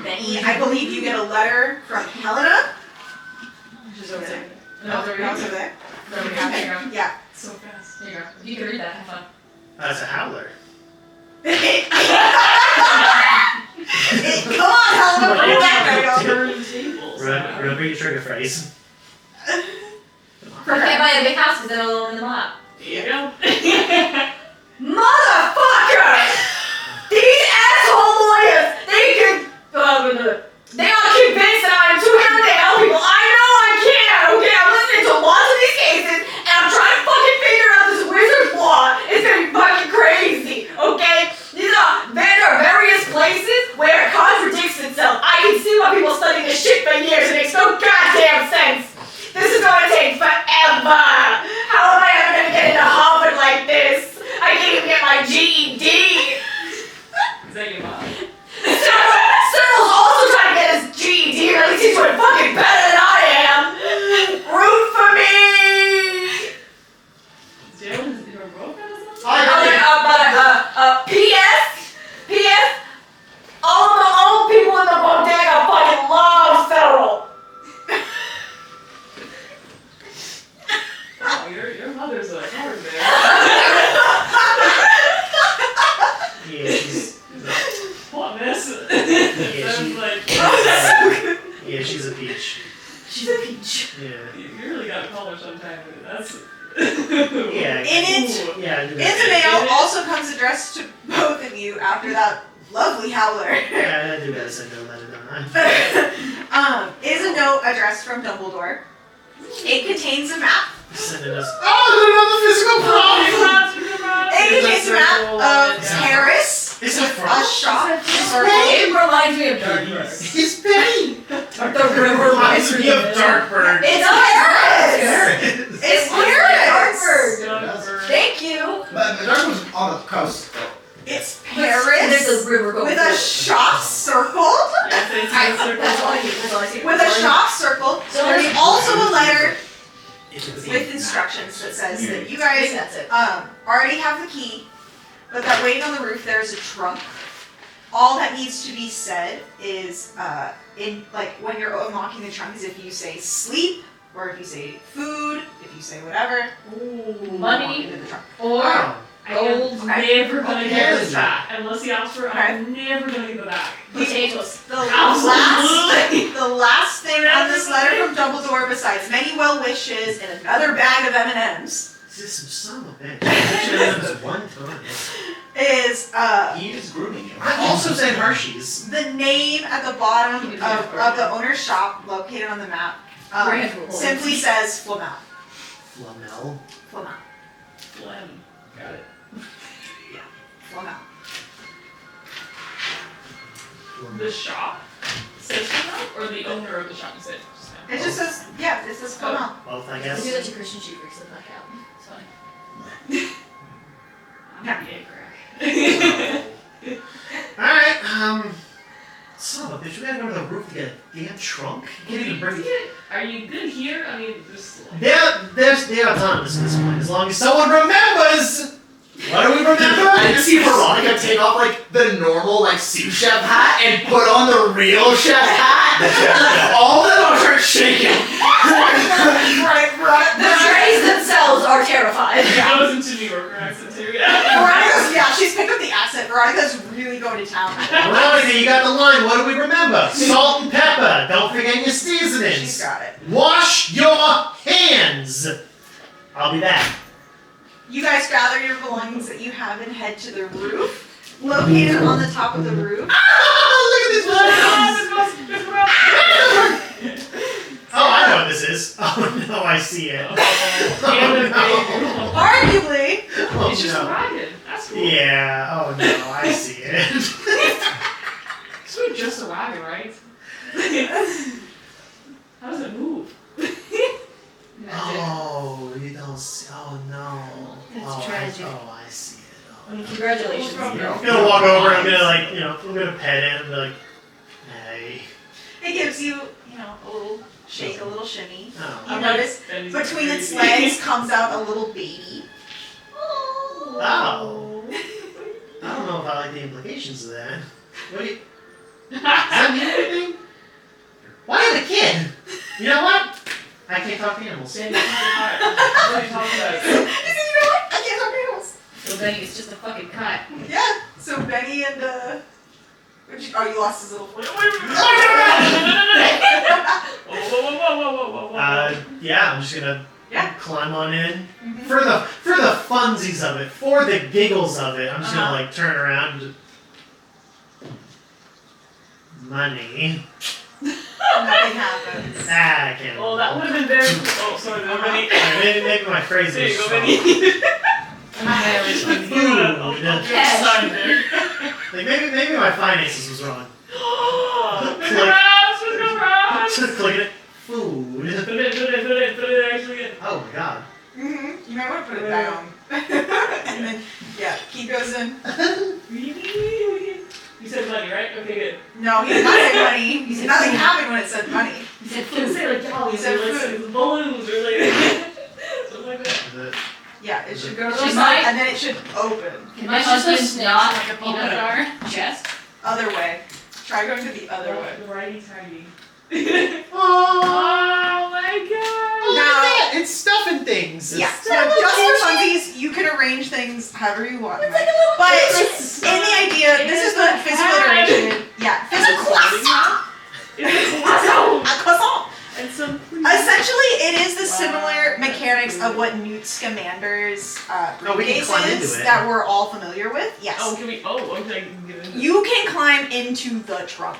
Benny, I believe you get a letter from Helena. She's over there. No, they're not over there. There we go. There you go. Yeah. So fast. There you go. If you can read that, have fun. That's a howler. Come on, Helena, bring that mail. Turn tables. Remember your trigger phrase. You can't buy a big house because it'll own them up. There you go. Motherfucker! These asshole lawyers, they are convinced that I am too young to help people. I know I can, okay? I'm listening to lots of these cases, and I'm trying to fucking figure out this wizard law. It's gonna be fucking crazy, okay? There are various places where it contradicts itself. I can see why people study this shit for years. It makes no goddamn sense. This is gonna take forever. How am I ever gonna get into Harvard like this? I can't even get my GED. Is that your mom? Cyril's also trying to get his GED, or at least he's doing fucking better than I am. Root for me. Jalen, is your girlfriend or something? P.S. All of the old people in the bodega fucking love Cyril. Oh, your mother's a hard man. Yeah, she's. What mess? Yeah, Sounds like Yeah, she's a peach. She's a peach. Yeah. you really gotta call her sometime. That's Yeah. In it, Yeah, I do in that. the mail also comes addressed to both of you after that lovely howler. Yeah, I do gotta send her a letter, don't I? Is a note addressed from Dumbledore. It contains a map. Sending us. Oh, another physical problem! It contains a map of Paris. It's a A frog. shop. It reminds me of Darkburg. It's Benny! The river reminds me of Darkburg. It's Paris. It's Paris. Darkburg. Thank you. But the dark one's on the coast. It's And there's Paris a river going with a shop circled. That's all I see. With a shop circled. There's also a letter It's with instructions that says that you guys That's it. already have the key, but that waiting on the roof there is a trunk. All that needs to be said is in like when you're unlocking the trunk is if you say sleep or if you say food, if you say whatever, Money walk into the trunk. or Wow. gold. Okay. never gonna get Okay. this back. Unless he asks for it, I'm never gonna give it back. Potatoes. The Absolutely. last thing on this letter from Dumbledore, besides many well wishes and another bag of M&Ms, This is son of a bitch. I should have done this one time. is He is grooming you. I also said Hershey's. the name at the bottom of the owner's shop, located on the map. Simply says Flamel. Flamel. Flamel. Phlegm. Got it. Flamel. The shop says Flamel, or the owner of the shop said It just says, yeah, it says Flamel. Both, I I guess. do that to Christian sheep freaks the fuck out. It's fine. I'm not the egg crack. Alright, son of a bitch, we gotta go to the roof to get a damn trunk. You can't even bring Are you good here? I mean, just like... They're autonomous at this point, as long as someone remembers! What do we remember? I just see Veronica take off like the normal like sous chef hat and put on the real chef hat. All of them are start shaking. The trays themselves are terrified. It goes into New Yorker accent too. Veronica's, yeah, she's picked up the accent. Veronica's really going to town. Veronica, you got the line. What do we remember? Salt and pepper. Don't forget your She's seasonings. got it. Wash your hands. I'll be back. You guys gather your belongings that you have and head to the roof. Located on the top of the roof. Look at these balloons. Oh, I know what this is. Oh no, I see it. Arguably. Oh, It's just a no. wagon. That's cool. Yeah. Oh no, I see it. It's just a wagon, right? How does it move? Oh, you don't see. Oh no. That's Oh, tragic. I see it. Oh. Congratulations, What's girl. I'm gonna walk over and I'm gonna like, I'm gonna pet it and be like, hey. It gives you, a little shake, a little shimmy. Oh. You notice Benny's between its crazy. legs comes out a little baby. Oh. I don't know if I like the implications of that. What do you? Does that mean anything? Why are you a kid? You know what? I can't talk to animals. Benny, what are you talking about? He said, you know what? I can't talk to animals. So Benny is just a fucking cut. Yeah. So Benny and you lost his little foot. Yeah, I'm just gonna Yeah. climb on in. Mhm. For the funsies of it, for the giggles of it, I'm just Uh-huh. gonna like turn around and just... Money. Nothing happens. I can't. Oh, that would have been very. Oh, sorry, Benny. Maybe my phrase There you is go, strong. Benny. Food. Yes. Sign there. Like maybe my finances was wrong. Mr. Ross, Mr. Ross. Just click it. Food. Put it actually in. Oh my god. Mm-hmm. You might want to put it down. And then, yeah, he goes in. You said money, right? Okay, good. No, he did not say money. He said Nothing food. happened when it said money. He said I didn't food. say like dollars He said or like food. balloons or like something like that. Is it? Yeah, it should go to She the might- side and then it should open. Can my husband not like a peanut our chest? Other way. Try going to the other way. The righty tighty. Oh, Oh my god! Now- it's stuffing things. Yeah, so just for funsies, you can arrange things however you want. But in the idea, this is the physical iteration. Yeah, physical. It's a croissant! A croissant. And some Essentially, it is the similar mechanics of what Newt Scamander's Oh, we can briefcase climb into is it. that we're all familiar with. Yes. Oh, can we? Oh, okay. I can get into You can climb into the trunk.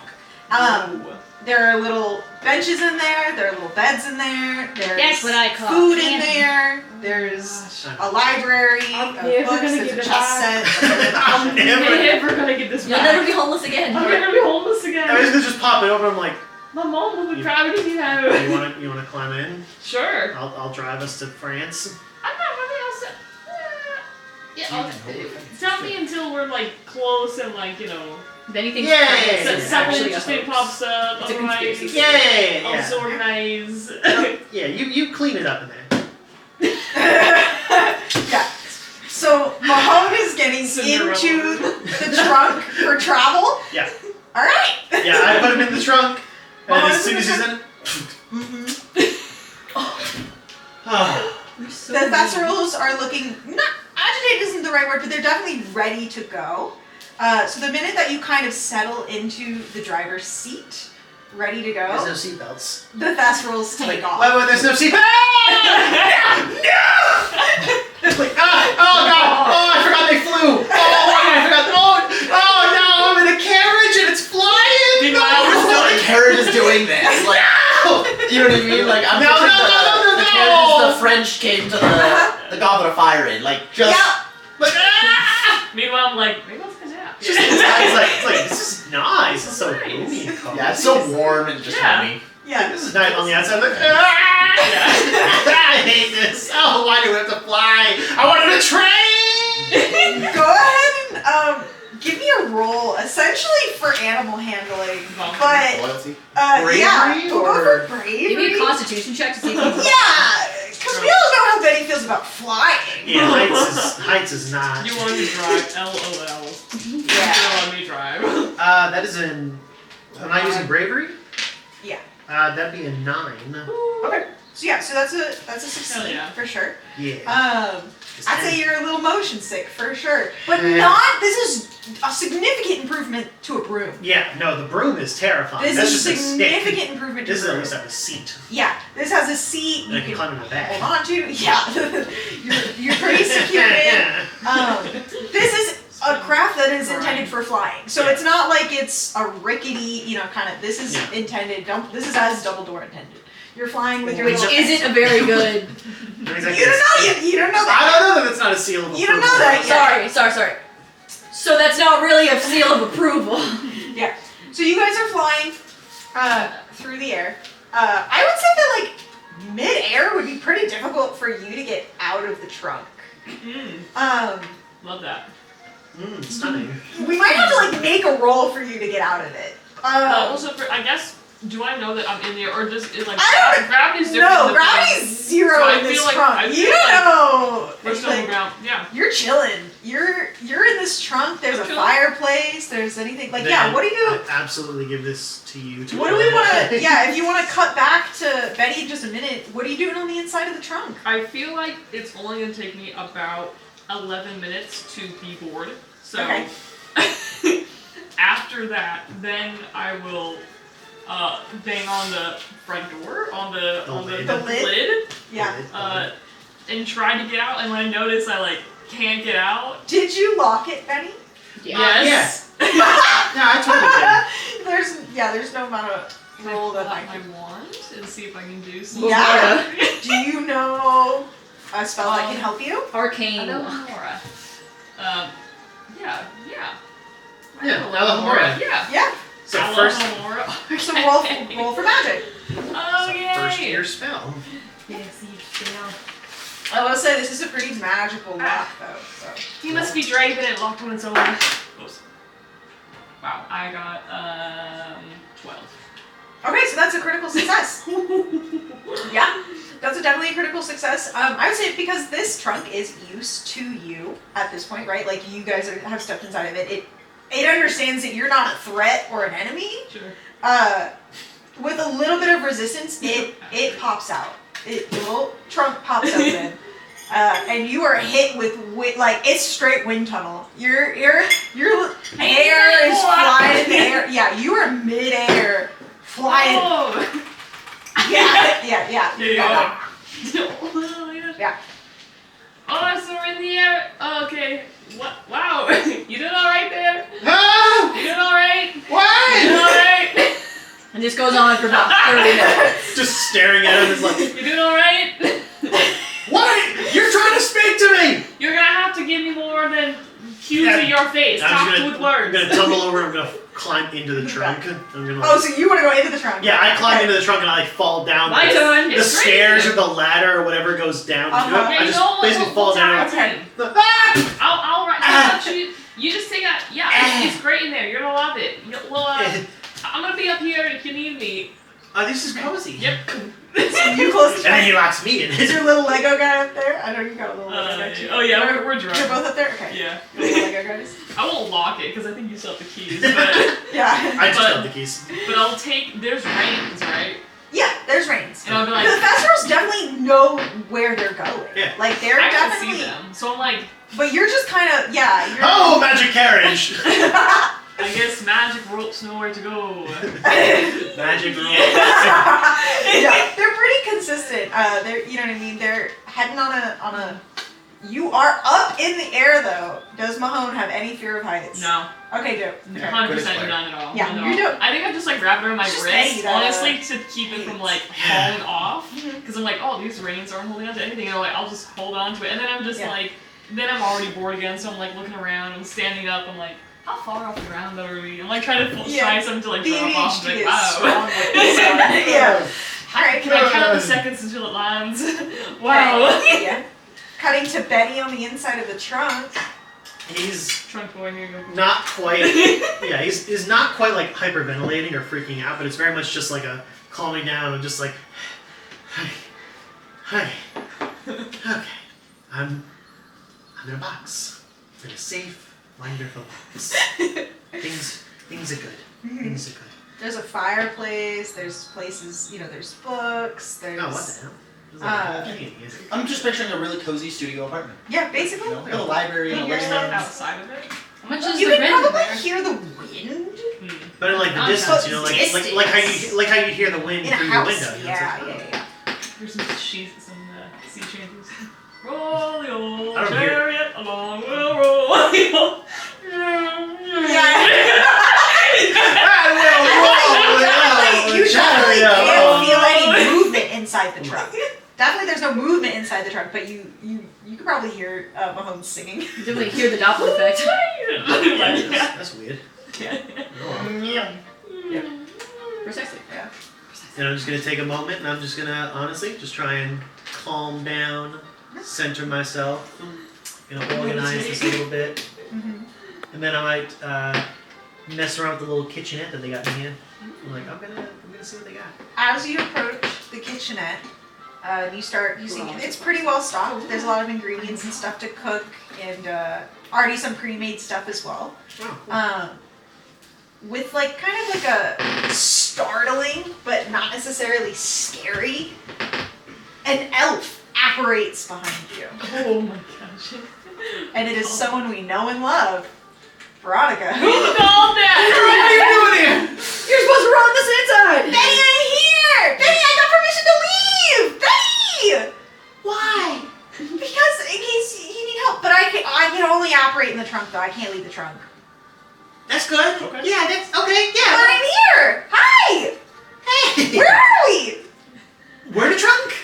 There are little benches in there. There are little beds in there. There's That's what I call food in camping. there. There's a library I'm of never books. gonna There's a get chess it set. I'm never. never gonna get this You'll back. never be homeless again. I'm never gonna be homeless I was again. gonna just pop it over. I'm like, My mom would be proud of you. you wanna climb in? Sure. I'll drive us to France. I'm not really also. Yeah, You I'll, can hold it. tell me until we're like close and like If anything's Yay! planned, So it's something actually a interesting hoax. pops up. It's a Otherwise, conspiracy. Yay! I'll Yeah. disorganize. Yeah. You clean it up in there. Yeah. So Mahone is getting Cinderella. into the trunk for travel. Yeah. All right. Yeah. I put him in the trunk, and Well, as soon as he's in it. Mm-hmm. Ah. You're so The mean. Thassarules are looking not agitated isn't the right word, but they're definitely ready to go. So the minute that you kind of settle into the driver's seat, ready to go, There's no seatbelts. the Thestrals take off. Wait, there's no seatbelt. Like, oh god! Oh, I forgot they flew. Oh, I forgot. Oh no! I'm in a carriage and it's flying. The carriage is doing this. Like, you know what I mean? Like, I'm No. the carriage the French came to the Goblet of Fire in. Like, just. Yeah. Like, Meanwhile, I'm like, maybe let's go nap. it's like this is nice. It's so roomy and cozy. Yeah, it's so warm and just Yeah. homey. Yeah. This is nice on the outside. Like, I hate this. Oh, why do we have to fly? I wanted a train. Go ahead and give me a roll, essentially for animal handling. But Loyalty. yeah, Bravery we'll go or- for Give me bravery. a constitution check to see if you can. Yeah, because we all know how Betty feels about flying. Yeah, heights is not. You want me to drive? LOL. Yeah. You want me to drive? That is an. Am I using bravery? Yeah. That'd be a 9. Okay. So yeah, so that's a succeed Hell yeah. for sure. Yeah. I'd say you're a little motion sick for sure, but Yeah. not. This is a significant improvement to a broom. Yeah, no, the broom is terrifying. This That's is just a a stick. significant improvement to This is a at broom. least have a seat. Yeah, this has a seat And you I can climb in the back. hold on to. Yeah, you're pretty secure in. This is a craft that is intended for flying, so Yeah. it's not like it's a rickety, kind of. This is Yeah. intended. This is as Dumbledore intended. You're flying with your Which little. isn't a very good. Exactly. You don't know. You don't know that. I don't know that it's not a seal of approval. You don't know that yet. Sorry. So that's not really a seal of approval. Yeah. So you guys are flying through the air. I would say that like mid-air would be pretty difficult for you to get out of the trunk. Love that. Stunning. We might have to like make a roll for you to get out of it. Also, I guess, do I know that I'm in there, or just is like I don't- gravity's different? No, in the gravity's plane? zero So I in this feel like- trunk. I You feel don't like know. We're still on the ground. Yeah. You're chilling. You're in this trunk. There's I'm a chilling. fireplace. There's anything like Then what do you? I'd absolutely give this to you. What do we want to? Yeah, if you want to cut back to Betty in just a minute, what are you doing on the inside of the trunk? I feel like it's only gonna take me about 11 minutes to be bored. So Okay. after that, then I will bang on the front door on the The lid? lid, Yeah. and try to get out. And when I notice I like can't get out, Did you lock it, Betty? yes, Yeah, I totally did. There's no amount of roll that I I can. wand and see if I can do something. Yeah. Do you know a spell that can help you? Arcane. I know Laura. Yeah. Yeah, Alohomora. Yeah. Yeah. So first, Alohomora. So roll for magic. Oh yay! first year spell. Yes, you fail. I will say this is a pretty magical lock though. So. He must be driving it locked on its own. Oops. Wow, I got 12. Okay, so that's a critical success. Yeah, that's definitely a critical success. I would say because this trunk is used to you at this point, right? Like you guys have stepped inside of it. It understands that you're not a threat or an enemy. Sure. With a little bit of resistance, it pops out. The little trunk pops open, and you are hit with like it's straight wind tunnel. Your air is flying in the air. Yeah, you are midair flying. Oh! Yeah. Yeah. Yeah. Oh, so we're in the air. Oh, okay. What? Wow. You doing all right there? Ah! You doing all right? You Why? doing all right? And this goes on for about 30 minutes. Just staring at him is like, You doing all right? what? You're trying to speak to me. You're gonna have to give me more than cues Yeah. in your face. I'm Talk just gonna, with words. I'm gonna tumble over. I'm gonna climb into the trunk. I'm gonna. Oh, so you want to go into the trunk? Yeah, I climb into the trunk and I like fall down. My turn. The It's straight stairs in or the ladder or whatever goes down to Uh-huh. it. Yeah, I you just know, basically fall down. Okay. Ah! I'll write. Ah. You just take a. Yeah, Ah. it's great in there. You're gonna love it. Well, I'm gonna be up here if you need me. This is cozy. Yep. You close the And then he trunk. locks me in. Is your little Lego guy up there? I know you got a little Lego guy too. Oh yeah, we're You're drunk. both up there? Okay. Yeah. Your little Lego guys? I won't lock it because I think you still have the keys. But Yeah. I just But- got the keys. I'll take. There's reins, right? Yeah, there's reins. And I'll be The like, Thestrals definitely know where they're going. Yeah. Like they're I can definitely see them. So I'm like, But you're just kind of you're. Oh, magic carriage! I guess magic ropes know where to go. Magic roll. Yeah, they're pretty consistent. They're, you know what I mean. They're heading on a. You are up in the air though. Does Mahone have any fear of heights? No. Okay, dope. Okay. 100% none at all. Yeah, None at you're all. dope. I think I just like wrap it around my Just wrist, steady, honestly, to keep it from like Yeah. falling off. Because I'm like, oh, these reins aren't holding on to anything. And I'm like, I'll just hold on to it. And then I'm just like, then I'm already bored again. So I'm like looking around. I'm standing up. I'm like, how far off the ground are we? I'm like trying to try something to like The drop off. ADHD I'm is like, strong wow. with this one. Yeah. All right, Can I count the seconds until it lands? Wow. Yeah. Cutting to Betty on the inside of the trunk. He's Trunk boy, here you go. not quite. Yeah, he's not quite like hyperventilating or freaking out, but it's very much just like a calming down and just like, hi, okay, I'm in a box, in a safe, wonderful box. Things are good. Things are good. There's a fireplace. There's places. There's books. There's. Oh, what the hell? There's like a whole thing in here. I'm just picturing a really cozy studio apartment. Yeah, basically. Like a library and a You're living stuck room. outside of it. How much is You the can rent probably there? hear the wind But in like the Not distance, that like how you hear the wind in a through house. your window. You know, it's like, Yeah. Here's some sea shanties. Roll the old I don't hear- chariot along, we'll roll the old. You definitely can't feel any movement inside the truck. Definitely, there's no movement inside the truck, but you could probably hear Mahone singing. You definitely hear the Doppler effect. That's weird. Precisely. Yeah. And I'm just gonna take a moment, and I'm just gonna honestly just try and calm down, center myself, organize this a little bit, and then I might mess around with the little kitchenette that they got in here. I'm like, I'm gonna see what they got. As you approach the kitchenette, you see it's pretty well stocked. There's a lot of ingredients and stuff to cook, and already some pre-made stuff as well. Oh, cool. With like kind of like a startling but not necessarily scary, an elf apparates behind you, Oh my gosh. and it is someone we know and love, Veronica. Who called that? What are you doing here? You're supposed to run this inside! Betty, I'm here! Betty, I got permission to leave! Betty! Why? Because in case you need help, but I can only operate in the trunk though. I can't leave the trunk. That's good. Okay. Yeah, that's okay. But Yeah. I'm here! Hi! Hey. Where are we? We're in a trunk.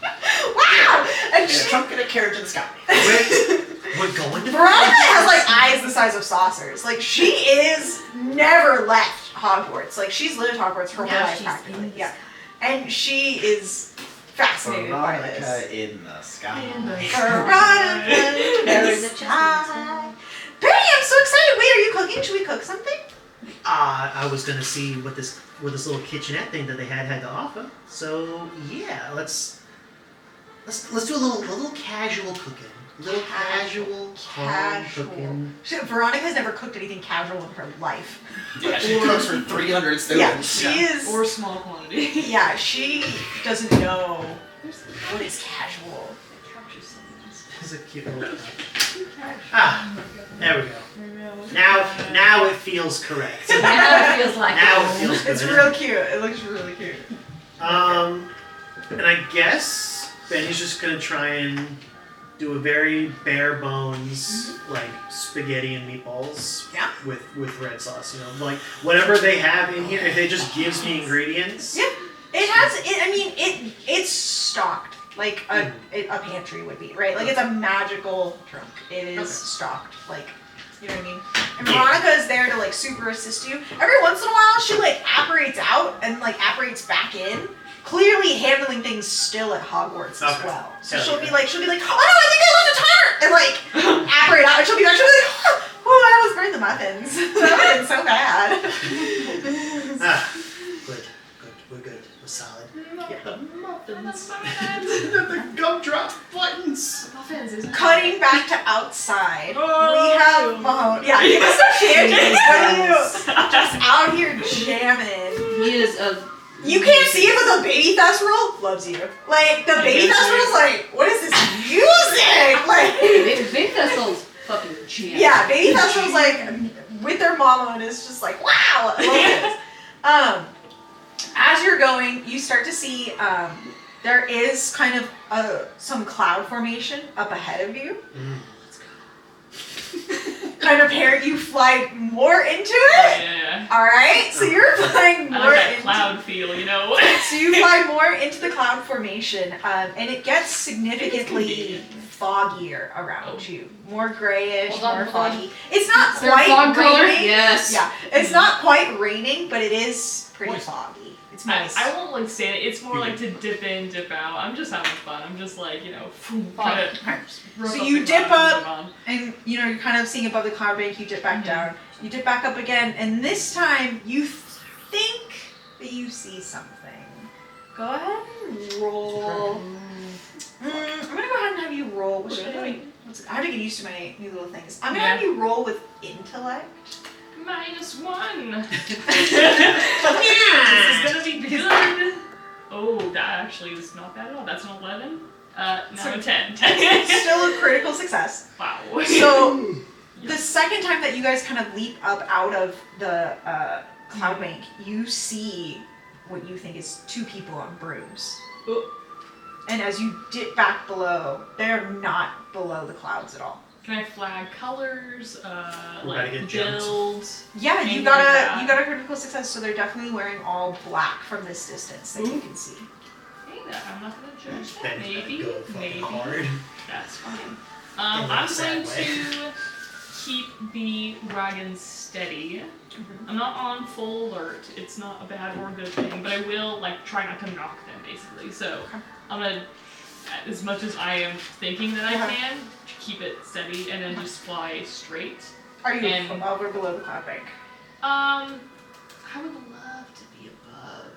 Wow! And In a she, trunk and a carriage in the sky. We're going to Veronica has like eyes the size of saucers. Like she is never left Hogwarts. Like she's lived Hogwarts her whole Now life she's practically. in the Yeah. And she is fascinated by Veronica this. in the sky. Veronica, There is a is high. Betty, I'm so excited. Wait, are you cooking? Should we cook something? I was gonna see what this little kitchenette thing that they had to offer. So yeah, let's do a little casual cooking. Little casual, calm cooking. Veronica's never cooked anything casual in her life. Yeah, she cooks for 300 students. Yeah, she is. Or small quantity. Yeah, she doesn't know what is casual. It's a cute little Ah, there we go. Now it feels correct. Now it feels like Now it home. feels good. It's real cute. It looks really cute. And I guess Benny's just gonna try and do a very bare bones like spaghetti and meatballs. Yeah. With red sauce, like whatever they have in here. If it just gives me ingredients. Yeah, it has. It's stocked like a pantry would be, right? Like it's a magical trunk. It is stocked, like. You know what I mean? And Veronica is there to like super assist you. Every once in a while, she like apparates out and like apparates back in. Clearly handling things still at Hogwarts as Okay. well. So Hell she'll yeah. be like, oh no, I think I left a timer, and like apparate out, and she'll be like, oh, I almost burned the muffins. That would have been so bad. Good. We're good. We're solid. The muffins. The gumdrop buttons. Muffins, isn't it? Cutting back to outside, Oh, we have Mahone. Yeah, give us some shanties. What are you? Just out here jamming. He is a You can't see it, but the baby Thesserol loves you. Like, the baby Thesserol's like, what is this music? Like, Big Thessel's fucking champ. yeah, baby Thesserol's like, with their mama, and it's just like, wow, I love this. As you're going, you start to see, there is kind of some cloud formation up ahead of you. Kind of you fly more into it. Yeah. All right, so you're flying more I like that into cloud feel, you know? So you fly more into the cloud formation, and it gets significantly foggier around you. More grayish, Hold on, more hold on. foggy. It's not Is there quite fog color? raining. Yes. Yeah, it's not quite raining, but it is pretty Moist. foggy. It's I moist. won't like stand it. It's more like to dip in, dip out. I'm just having fun. I'm just like, you know, kind of. So you dip up, and you know you're kind of seeing above the cloud bank. You dip back down. You dip back up again, and this time you think that you see something. Go ahead and roll. I'm gonna go ahead and have you roll. What should I do? I have to get used to my new little things. I'm gonna have you roll with intellect. -1. This is gonna be good. Oh, that actually is not bad at all. That's an 11. Now a 10. Still a critical success. Wow. So the second time that you guys kind of leap up out of the cloud bank, you see what you think is 2 people on brooms. Oh. And as you dip back below, they're not below the clouds at all. Can I flag colors? We're about to get jumped. builds? Yeah, Anything you like got that. a critical success, so they're definitely wearing all black from this distance that you can see. Hey, I'm not gonna judge that. Ben's Maybe, gonna go fucking maybe. hard. That's fine. In I'm that sad going way. to keep the wagon steady. I'm not on full alert. It's not a bad or good thing, but I will like try not to knock them basically. So I'm gonna, as much as I am thinking that I can, keep it steady and then just fly straight. Are you And- above or below the cloud bank? I would love to be above.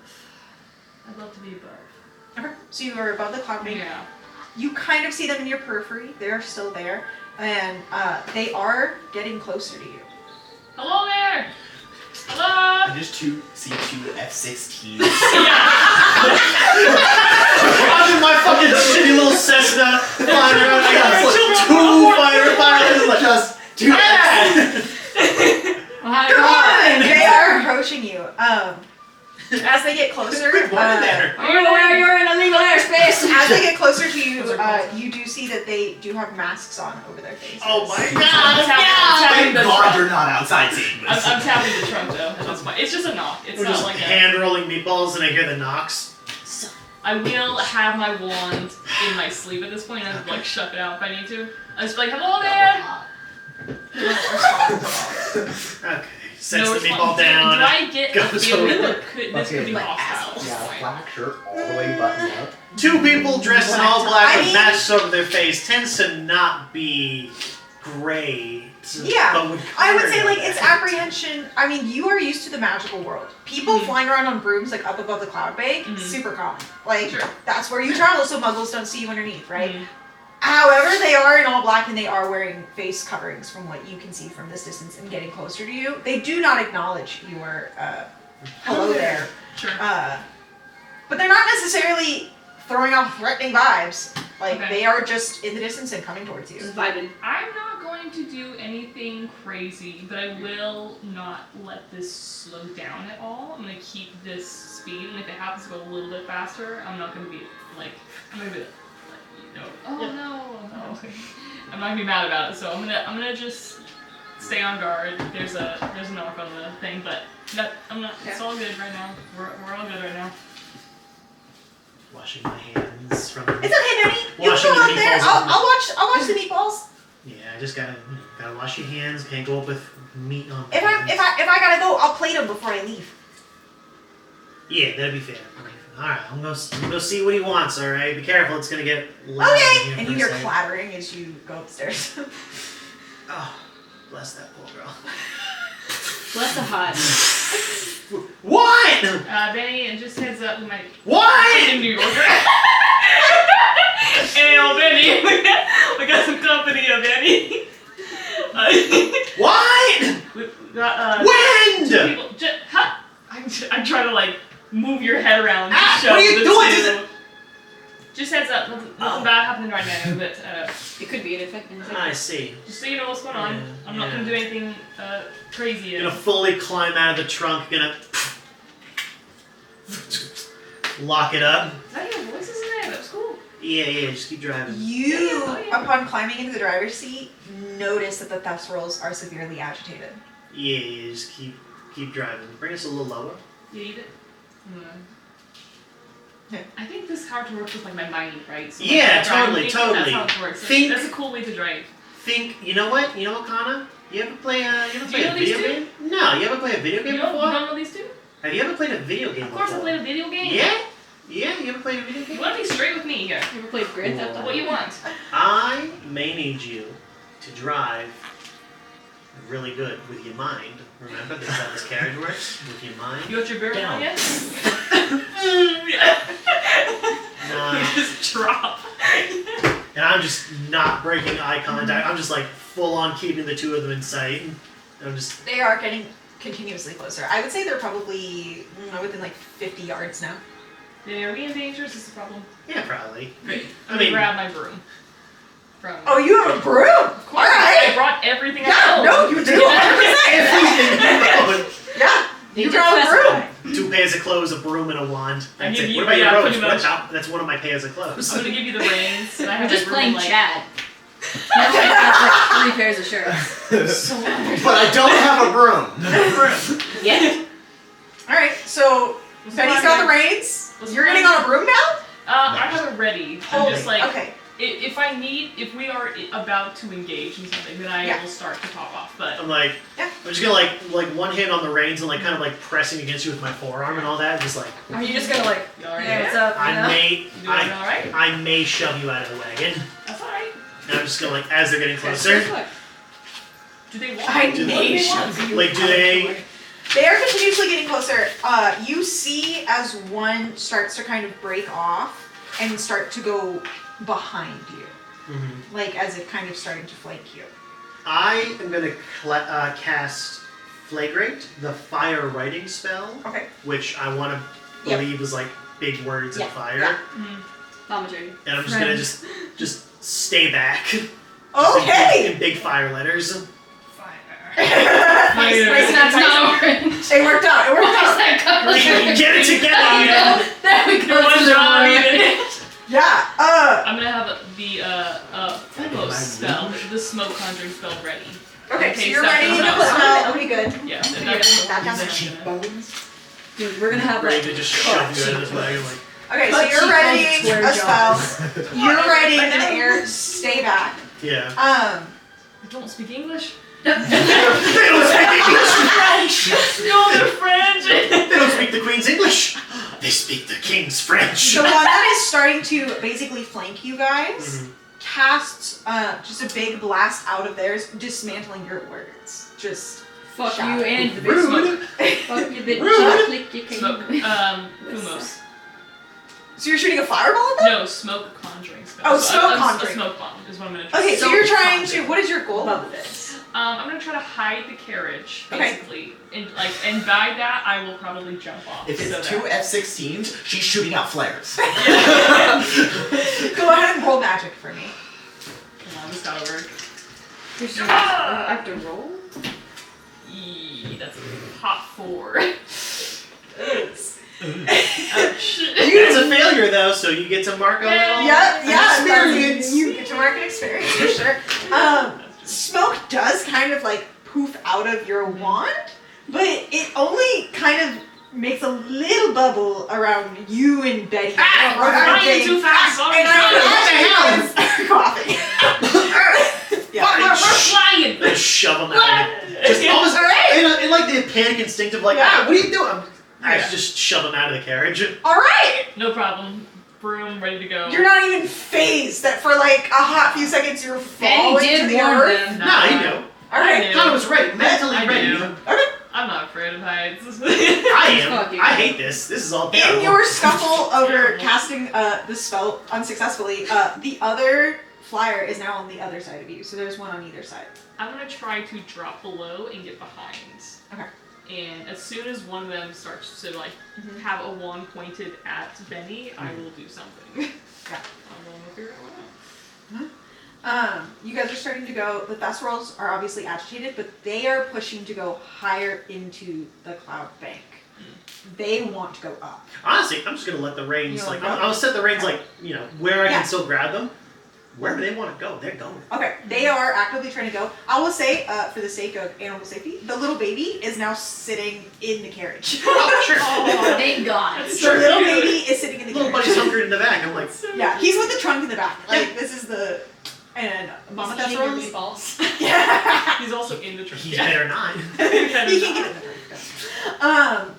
I'd love to be above. Okay. So you are above the cloud bank. Yeah. You kind of see them in your periphery. They're still there. And they are getting closer to you. Hello there. Hello. I just see 2 F-16s. I'm in my fucking shitty little Cessna flying around. I got 2 fighter pilots. Just 2 Come on! They are approaching you. As they get closer, Good one there. You're in illegal airspace. as they get closer to you, you do see that they do have masks on over their faces. Oh my I'm god! tapping Thank the God trunk. you're not outside seeing this. I'm tapping the trunk though. That's fine. It's just a knock. It's We're not just like a. hand rolling meatballs and I hear the knocks. I will have my wand in my sleeve at this point and like shove it out if I need to. I just be like, hello there. Okay. Sets No the response. meatball down. Do I get a goes feeling over. that this could be hostile? Yeah, black shirt all the way buttoned up. 2 people dressed in all black I with mean- masks over their face tends to not be great. Yeah, But would I would say cover like that. it's apprehension. I mean, you are used to the magical world. People Mhm. flying around on brooms like up above the cloud bank, Mhm. super common. Like Sure. that's where you travel, so muggles don't see you underneath, right? Mhm. However, they are in all black and they are wearing face coverings from what you can see from this distance and getting closer to you. They do not acknowledge your hello there. Sure. But they're not necessarily throwing off threatening vibes. Like Okay. they are just in the distance and coming towards you. Just vibing. I'm not going to do anything crazy, but I will not let this slow down at all. I'm going to keep this speed, and if it happens to go a little bit faster, I'm not going to be like, I'm going to be like, you know, oh Yeah. no. I'm not going to be mad about it, so I'm gonna just stay on guard. There's a knock on the thing, but no, I'm not. It's all good right now. We're all good right now. Washing my hands from. It's okay, Benny. You Washing go the out there. meatballs I'll watch the meatballs. Yeah, I just gotta wash your hands. Can't go up with meat on. If I gotta go, I'll plate them before I leave. Yeah, that'd be fair. All right, I'm gonna go see what he wants. All right, be careful. It's gonna get loud. in Okay. here And for you a hear second. clattering as you go upstairs. Oh, bless that poor girl. Bless the hut. What? Benny, and just heads up, we might What? in New York. Hey, Benny, we got some company, Benny. What? We got Wind! 2 people. I'm trying to like move your head around to show what are you the doing? two. Just heads up, nothing bad happening right now, but It could be an effect. I see. just so you know what's going on. Yeah, I'm not gonna do anything crazy yet. Gonna fully climb out of the trunk, gonna lock it up. Is that your voices in there? That was cool. Yeah, just keep driving. You, Oh, yeah. upon climbing into the driver's seat, notice that the Thesserals are severely agitated. Yeah, just keep driving. Bring us a little lower. You need it? Yeah. I think this character works with like my mind, right? So, Yeah, like, driving, totally. That's how it works. Think- That's a cool way to drive. Think, you know what, Kana? You ever play a Do you know video these two? game? No, you ever play a video game You don't before? know these two? Have you ever played a video game Of course I before? played a video game. Yeah? Yeah, you ever played a video You game? want to be straight with me here. You ever played Grand Theft Auto? What you want? I may need you to drive really good with your mind. Remember, this is how this carriage works? With your mind. You got your beer Down. on yet? Nah. You just drop. And I'm just not breaking eye contact. I'm just like full on keeping the two of them in sight. I'm just They are getting continuously closer. I would say they're probably within like 50 yards now. Yeah, are we in danger? Is this a problem? yeah, probably. Great. I I'm mean- gonna grab my broom. From. Oh, you have a broom? Of course, I Alright! brought everything I Yeah, own. no, you do. 100%. Yeah, They you did got a specify. broom. 2 pairs of clothes, a broom, and a wand. I That's give it. you- What about yeah, your robes? pretty much. That's one of my pairs of clothes. I'm gonna give you the reins. And I We're have just my broom, playing like, Chad. No one has like 3 pairs of shirts. But I don't have a broom. Yeah. Alright, so What's Betty's going got on the here? reins. What's You're going getting on on a broom now? I have it ready. I'm just like, okay. if we are about to engage in something, then I Yeah. will start to pop off. But I'm like, Yeah. I'm just gonna like one hand on the reins and like kind of like pressing against you with my forearm and all that. Just like Are you just gonna like, you already hey, what's there? up? You know? You doing all right? I may shove you out of the wagon. That's all right. And I'm just gonna like as they're getting closer. Do they want? I do may they shove want? Like do they? They are continuously getting closer. You see as one starts to kind of break off and start to go behind you. Mhm. Like as if kind of starting to flank you. I am gonna cast Flagrate, the fire writing spell, Okay. which I want to Yep. believe is like big words and Yeah, fire. yeah. Thaumaturgy. And I'm just gonna just stay back. Okay! In big fire letters. Nice, nice, That's nice. not orange. It worked out. It worked out. Get it together, you know. There we go. One to the job, orange. even. Yeah. I'm gonna have the Fumos spell, the smoke conjuring spell ready. Okay, In so case you're that ready to doesn't put happen. out. Okay, good. Yeah, You're and gonna that's put that down. Is that cheekbones? Dude, we're gonna have Ready like to just shove you out of the wagon. Like, Okay, so Cut you're cheekbones, ready square a spell. jaws. You're ready in the air. Stay back. yeah. You don't speak English? They don't speak English. No, they're French! They don't speak the Queen's English. They speak the King's French. The one that is starting to basically flank you guys Mhm. casts just a big blast out of theirs, dismantling your words. Just fuck Shout. you and the big Rude. smoke. Fuck you, bitch. Rude. Click your king. Smoke. Fumos. so you're shooting a fireball at them? No, smoke conjuring spell. Oh, So smoke a conjuring. A smoke bomb is what I'm gonna try. Okay, so So you're trying conjuring. to. What is your goal Love of this? I'm gonna try to hide the carriage, Okay. basically, and by that I will probably jump off. If so it's that- 2 F-16s, she's shooting out flares. Go ahead and roll magic for me. Come on, this gotta work. Here's your- Ah! I have to roll? That's a hot 4. Ouch. It's a failure though, so you get to mark a little. Yeah, experience. You get to mark an experience for sure. Smoke does kind of like poof out of your wand, but it only kind of makes a little bubble around you and Betty. Ah, we're flying too fast. And I coughing. We're flying. Just shove them out. Just almost in like the panic instinctive, like, Yeah. what are you doing? I Yeah. just shove them out of the carriage. All right. No problem. Broom ready to go. You're not even phased that for like a hot few seconds you're falling Betty to did the warn earth. them. Nah, you know. All right. I Connor was ready, mentally I ready. do. Okay. I'm not afraid of heights. I Fuck am. you. I hate this. This is all In terrible. your scuffle over Terrible. casting the spell unsuccessfully, the other flyer is now on the other side of you. So there's one on either side. I'm gonna try to drop below and get behind. Okay. and as soon as one of them starts to like have a wand pointed at Benny, I will do something. Yeah. I'm going to figure out what. You guys are starting to go. The Thesserals are obviously agitated, but they are pushing to go higher into the cloud bank. They want to go up. Honestly, I'm just gonna let the reins, You like, wanna go? I'll set the reins, like, where I Yeah. can still grab them. Wherever they want to go, they're going. Okay, they are actively trying to go. I will say, for the sake of animal safety, the little baby is now sitting in the carriage. Oh, sure. Oh, thank God. That's The so little cute. baby is sitting in the Little carriage. buddy's hunkered in the back. I'm like, So Yeah, cute. he's with the trunk in the back. Like, this is the... And Mama Is he eating your Thesserals... meatballs? Yeah. He's also in the trunk. he better not. He can get in the trunk.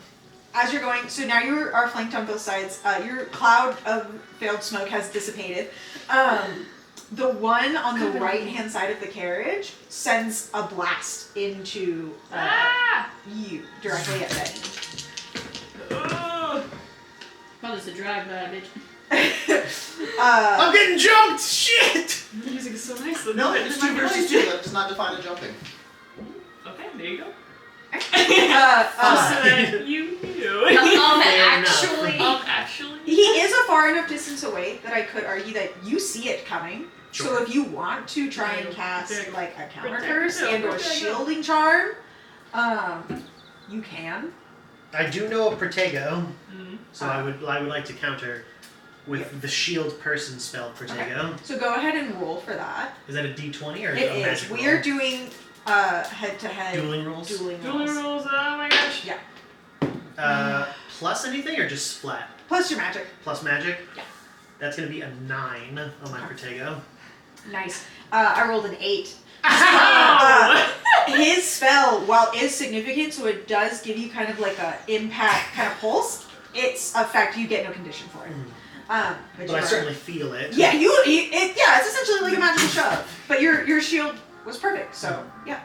As you're going, so now you are flanked on both sides. Your cloud of veiled smoke has dissipated. The one on the right-hand side of the carriage sends a blast into you, directly at Betty. Ugh. Well, it's a drive-by, bitch. I'm getting jumped! Shit! The music is so nice. Though. No, it's 2 versus 2. That does not define a jumping. Okay, there you go. Uh, So that you knew. Actually. Actually. he is a far enough distance away that I could argue that you see it coming. So Sure. if you want to try and cast Protect. like a counter Protect. curse and or Protect. shielding charm, you can. I do know a Protego, Mm. so I would like to counter with the shield person spell Protego. So go ahead and roll for that. Is that a D20 or It a is. magic We are roll? doing head-to-head Dueling rolls? dueling Dueling rolls. rules, oh my gosh. Yeah. Plus anything or just flat? Plus your magic. Plus magic? Yeah. That's gonna be a 9 on my Protego. Nice. I rolled an 8. Oh! His spell, while is significant, so it does give you kind of like a impact kind of pulse. Its effect, you get no condition for it. But you I are- certainly feel it. Yeah, it's essentially like a magical shove. But your shield was perfect, so yeah.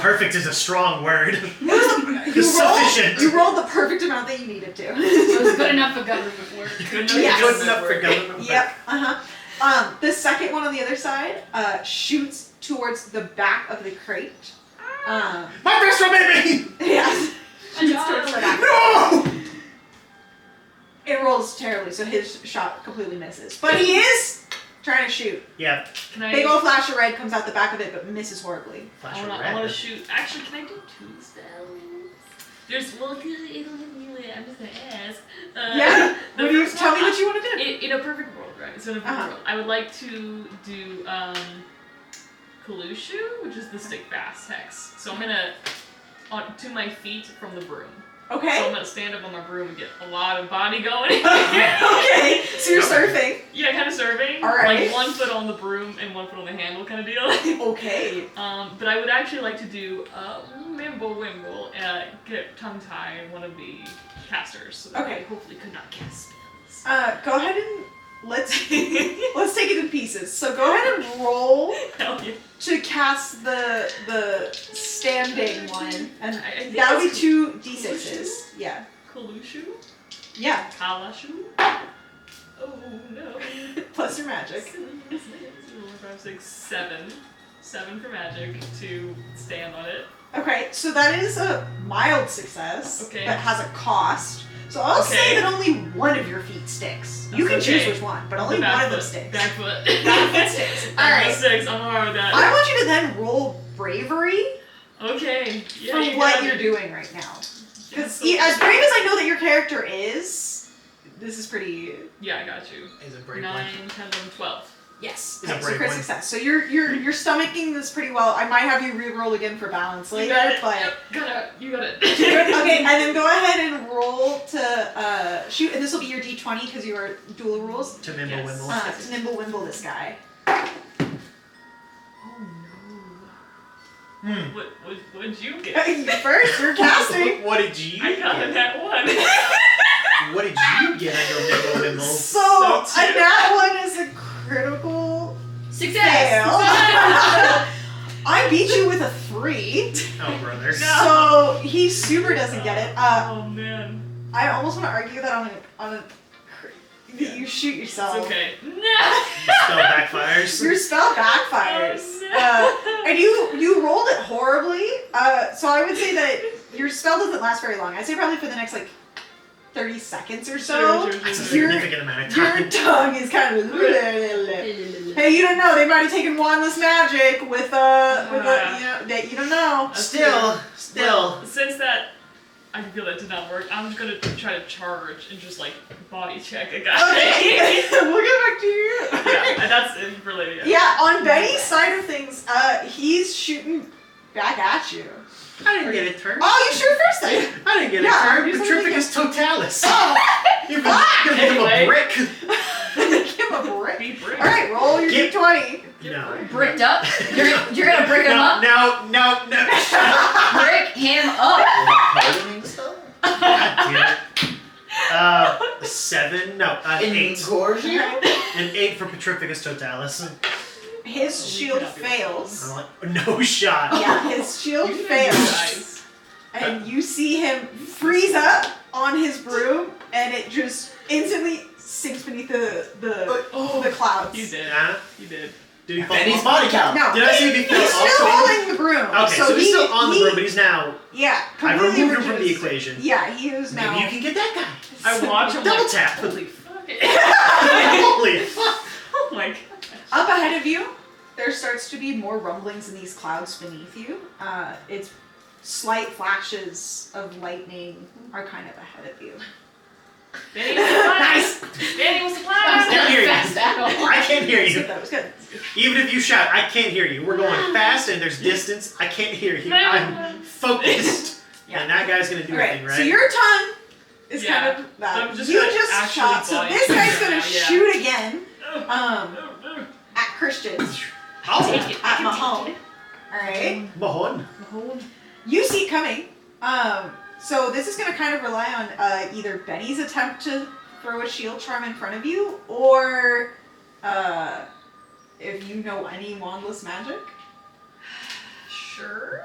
Perfect is a strong word. You Sufficient. rolled the perfect amount that you needed to. It was good enough for government work. Good Yes. Good enough for government. Yep. The second one on the other side shoots towards the back of the crate. My best friend made me! Yes. Shoots job. towards the back. No! It rolls terribly, so his shot completely misses. But he is trying to shoot. Yeah. Can I? Big old flash of red comes out the back of it, but misses horribly. Flash I of wanna red. shoot. Actually, can I do 2 spells? There's I don't have really. I'm just gonna ask. Yeah. The What do you, first tell one, me what you want to do. In a perfect world, right? So in a perfect Uh-huh. world, I would like to do Kalushu, which is the stick fast hex. So I'm gonna to my feet from the broom. So I'm Okay. gonna stand up on my broom and get a lot of body going. Okay. So you're surfing. Yeah, kind of serving. All right. Like 1 foot on the broom and 1 foot on the handle kind of deal. Okay. But I would actually like to do Wimble, get tongue tie one of the casters, so that Okay. they hopefully could not cast spells. Go ahead and let's take it in pieces. So go ahead and roll Hell yeah. to cast the standing one, and I think that would be it's 2 d6s. Yeah. Kalushu? Yeah. Kalashu? Oh no. Plus your magic. 4, 5, 6, 7. 7 for magic to stand on it. Okay, so that is a mild success Okay. that has a cost. So I'll say Okay. that only one of your feet sticks. You can That's choose okay. which one, but only one of them sticks. Back foot. Back foot sticks. Back Alright. foot sticks. I'm alright with that. I want you to then roll bravery Okay. Yeah, for you what got you're it. doing right now. Yeah, Because so- as brave as I know that your character is, this is pretty. Yeah, I got you. Is a brave 9, one. 10, 11, 12. Yes. It's a Okay, so brave crit one. success. So you're stomaching this pretty well. I might have you re-roll again for balance You later, got it. but. Yep, got it. You got it. Okay, and then go ahead and roll to shoot, and this will be your d20 because you are dual rules. To Mimble Yes. Wimble. To nimble wimble this guy. Oh no. Hmm. What'd you get? You first, you're casting. What did you I got get? a nat 1. What did you get on your Mimble Wimble? So So and that one is a critical Success! fail. I beat you with a 3, Oh, brother. so he super doesn't get it. Oh man. I almost want to argue that on a that you shoot yourself. It's okay. No. Spell backfires. Your spell backfires. Oh, no. And you rolled it horribly. So I would say that your spell doesn't last very long. I'd say probably for the next like 30 seconds or so. That's a Your- significant amount of Your time. tongue is kind of. Hey, you don't know. They might have taken wandless magic with you know, that you don't know. Still. Well, since that, I feel that did not work. I'm just gonna try to charge and just like body check a guy. Okay, we'll get back to you. Yeah, that's it related. Yeah, on Benny's side of things, he's shooting back at you. I didn't get a turn. Oh, you shoot first then. I didn't get Yeah, a turn. do something Petrificus totalis. Oh, You're giving him Anyway. a brick. give him a brick. Be brave. All right, roll your Get- d20. No. Bricked up? You're gonna brick him up? No. Brick him up. Holding stuff? God damn it. 7. No, an 8. Engorgio? An 8 for Petrificus totalis. His shield fails. I'm like, no shot. Yeah, his shield fails, Guys. and you see him freeze up on his broom, and it just instantly sinks beneath the clouds. You did. Yeah. You did. Did he fall And he's off? body count. No, Did I say if he fell he's off still the- holding the broom. Okay, so he's still on the broom, but he's now. Yeah, I completely removed him from the reduced. equation. Yeah, he is now. Maybe you can get that guy. I watch him Double like, tap. holy fuck it. Holy fuck. Oh my god. Up ahead of you, there starts to be more rumblings in these clouds beneath you. It's slight flashes of lightning are kind of ahead of you. Danny was the plan. Nice. Danny was the I plan. can't hear you. Fast out. I can't hear you. That was good. Even if you shout, I can't hear you. We're going fast and there's distance. I can't hear you. I'm focused. Yeah. And that guy's gonna do a thing, Alright, right? so your tongue is Yeah. kind of that. So I'm just you gonna just actually shot. So body this check guy's him gonna now, yeah. shoot again No. at Christian, Oh, Take it. at Mahone. Alright. Mahon. You see it coming. So this is going to kind of rely on either Benny's attempt to throw a shield charm in front of you, or if you know any wandless magic. Sure.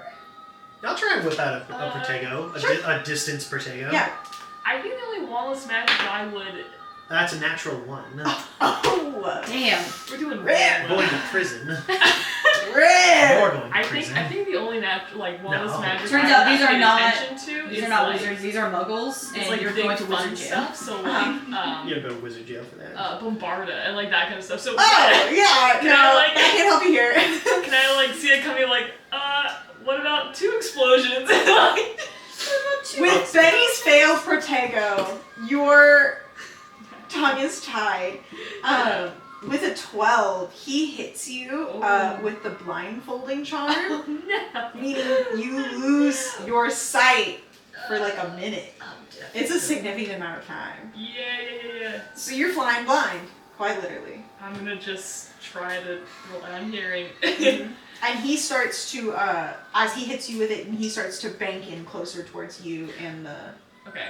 I'll try and whip out a Protego, Sure. a distance Protego. Yeah. I think the only Wallace magic I would. That's a natural 1. Oh, Damn. We're doing Rare. Going to prison. rare. You're going to I prison. think the only like Wallace No. magic Turns I out would these are pay not- attention to These is are not like, wizards, these are muggles, It's and like you're big going to fun wizard jail. stuff. So like You gotta go to wizard jail for that. Bombarda and like that kind of stuff. So Oh, yeah. Can No, I, like- I can't help you here. can I like see it coming like what about 2 explosions? Like, With Benny's failed Protego, your tongue is tied. With a 12, he hits you with the blindfolding charm, no. meaning you lose your sight for like a minute. It's a significant amount of time. Yeah. So you're flying blind, quite literally. I'm gonna just try to rely on hearing. And he starts to, as he hits you with it, and he starts to bank in closer towards you and the... Okay.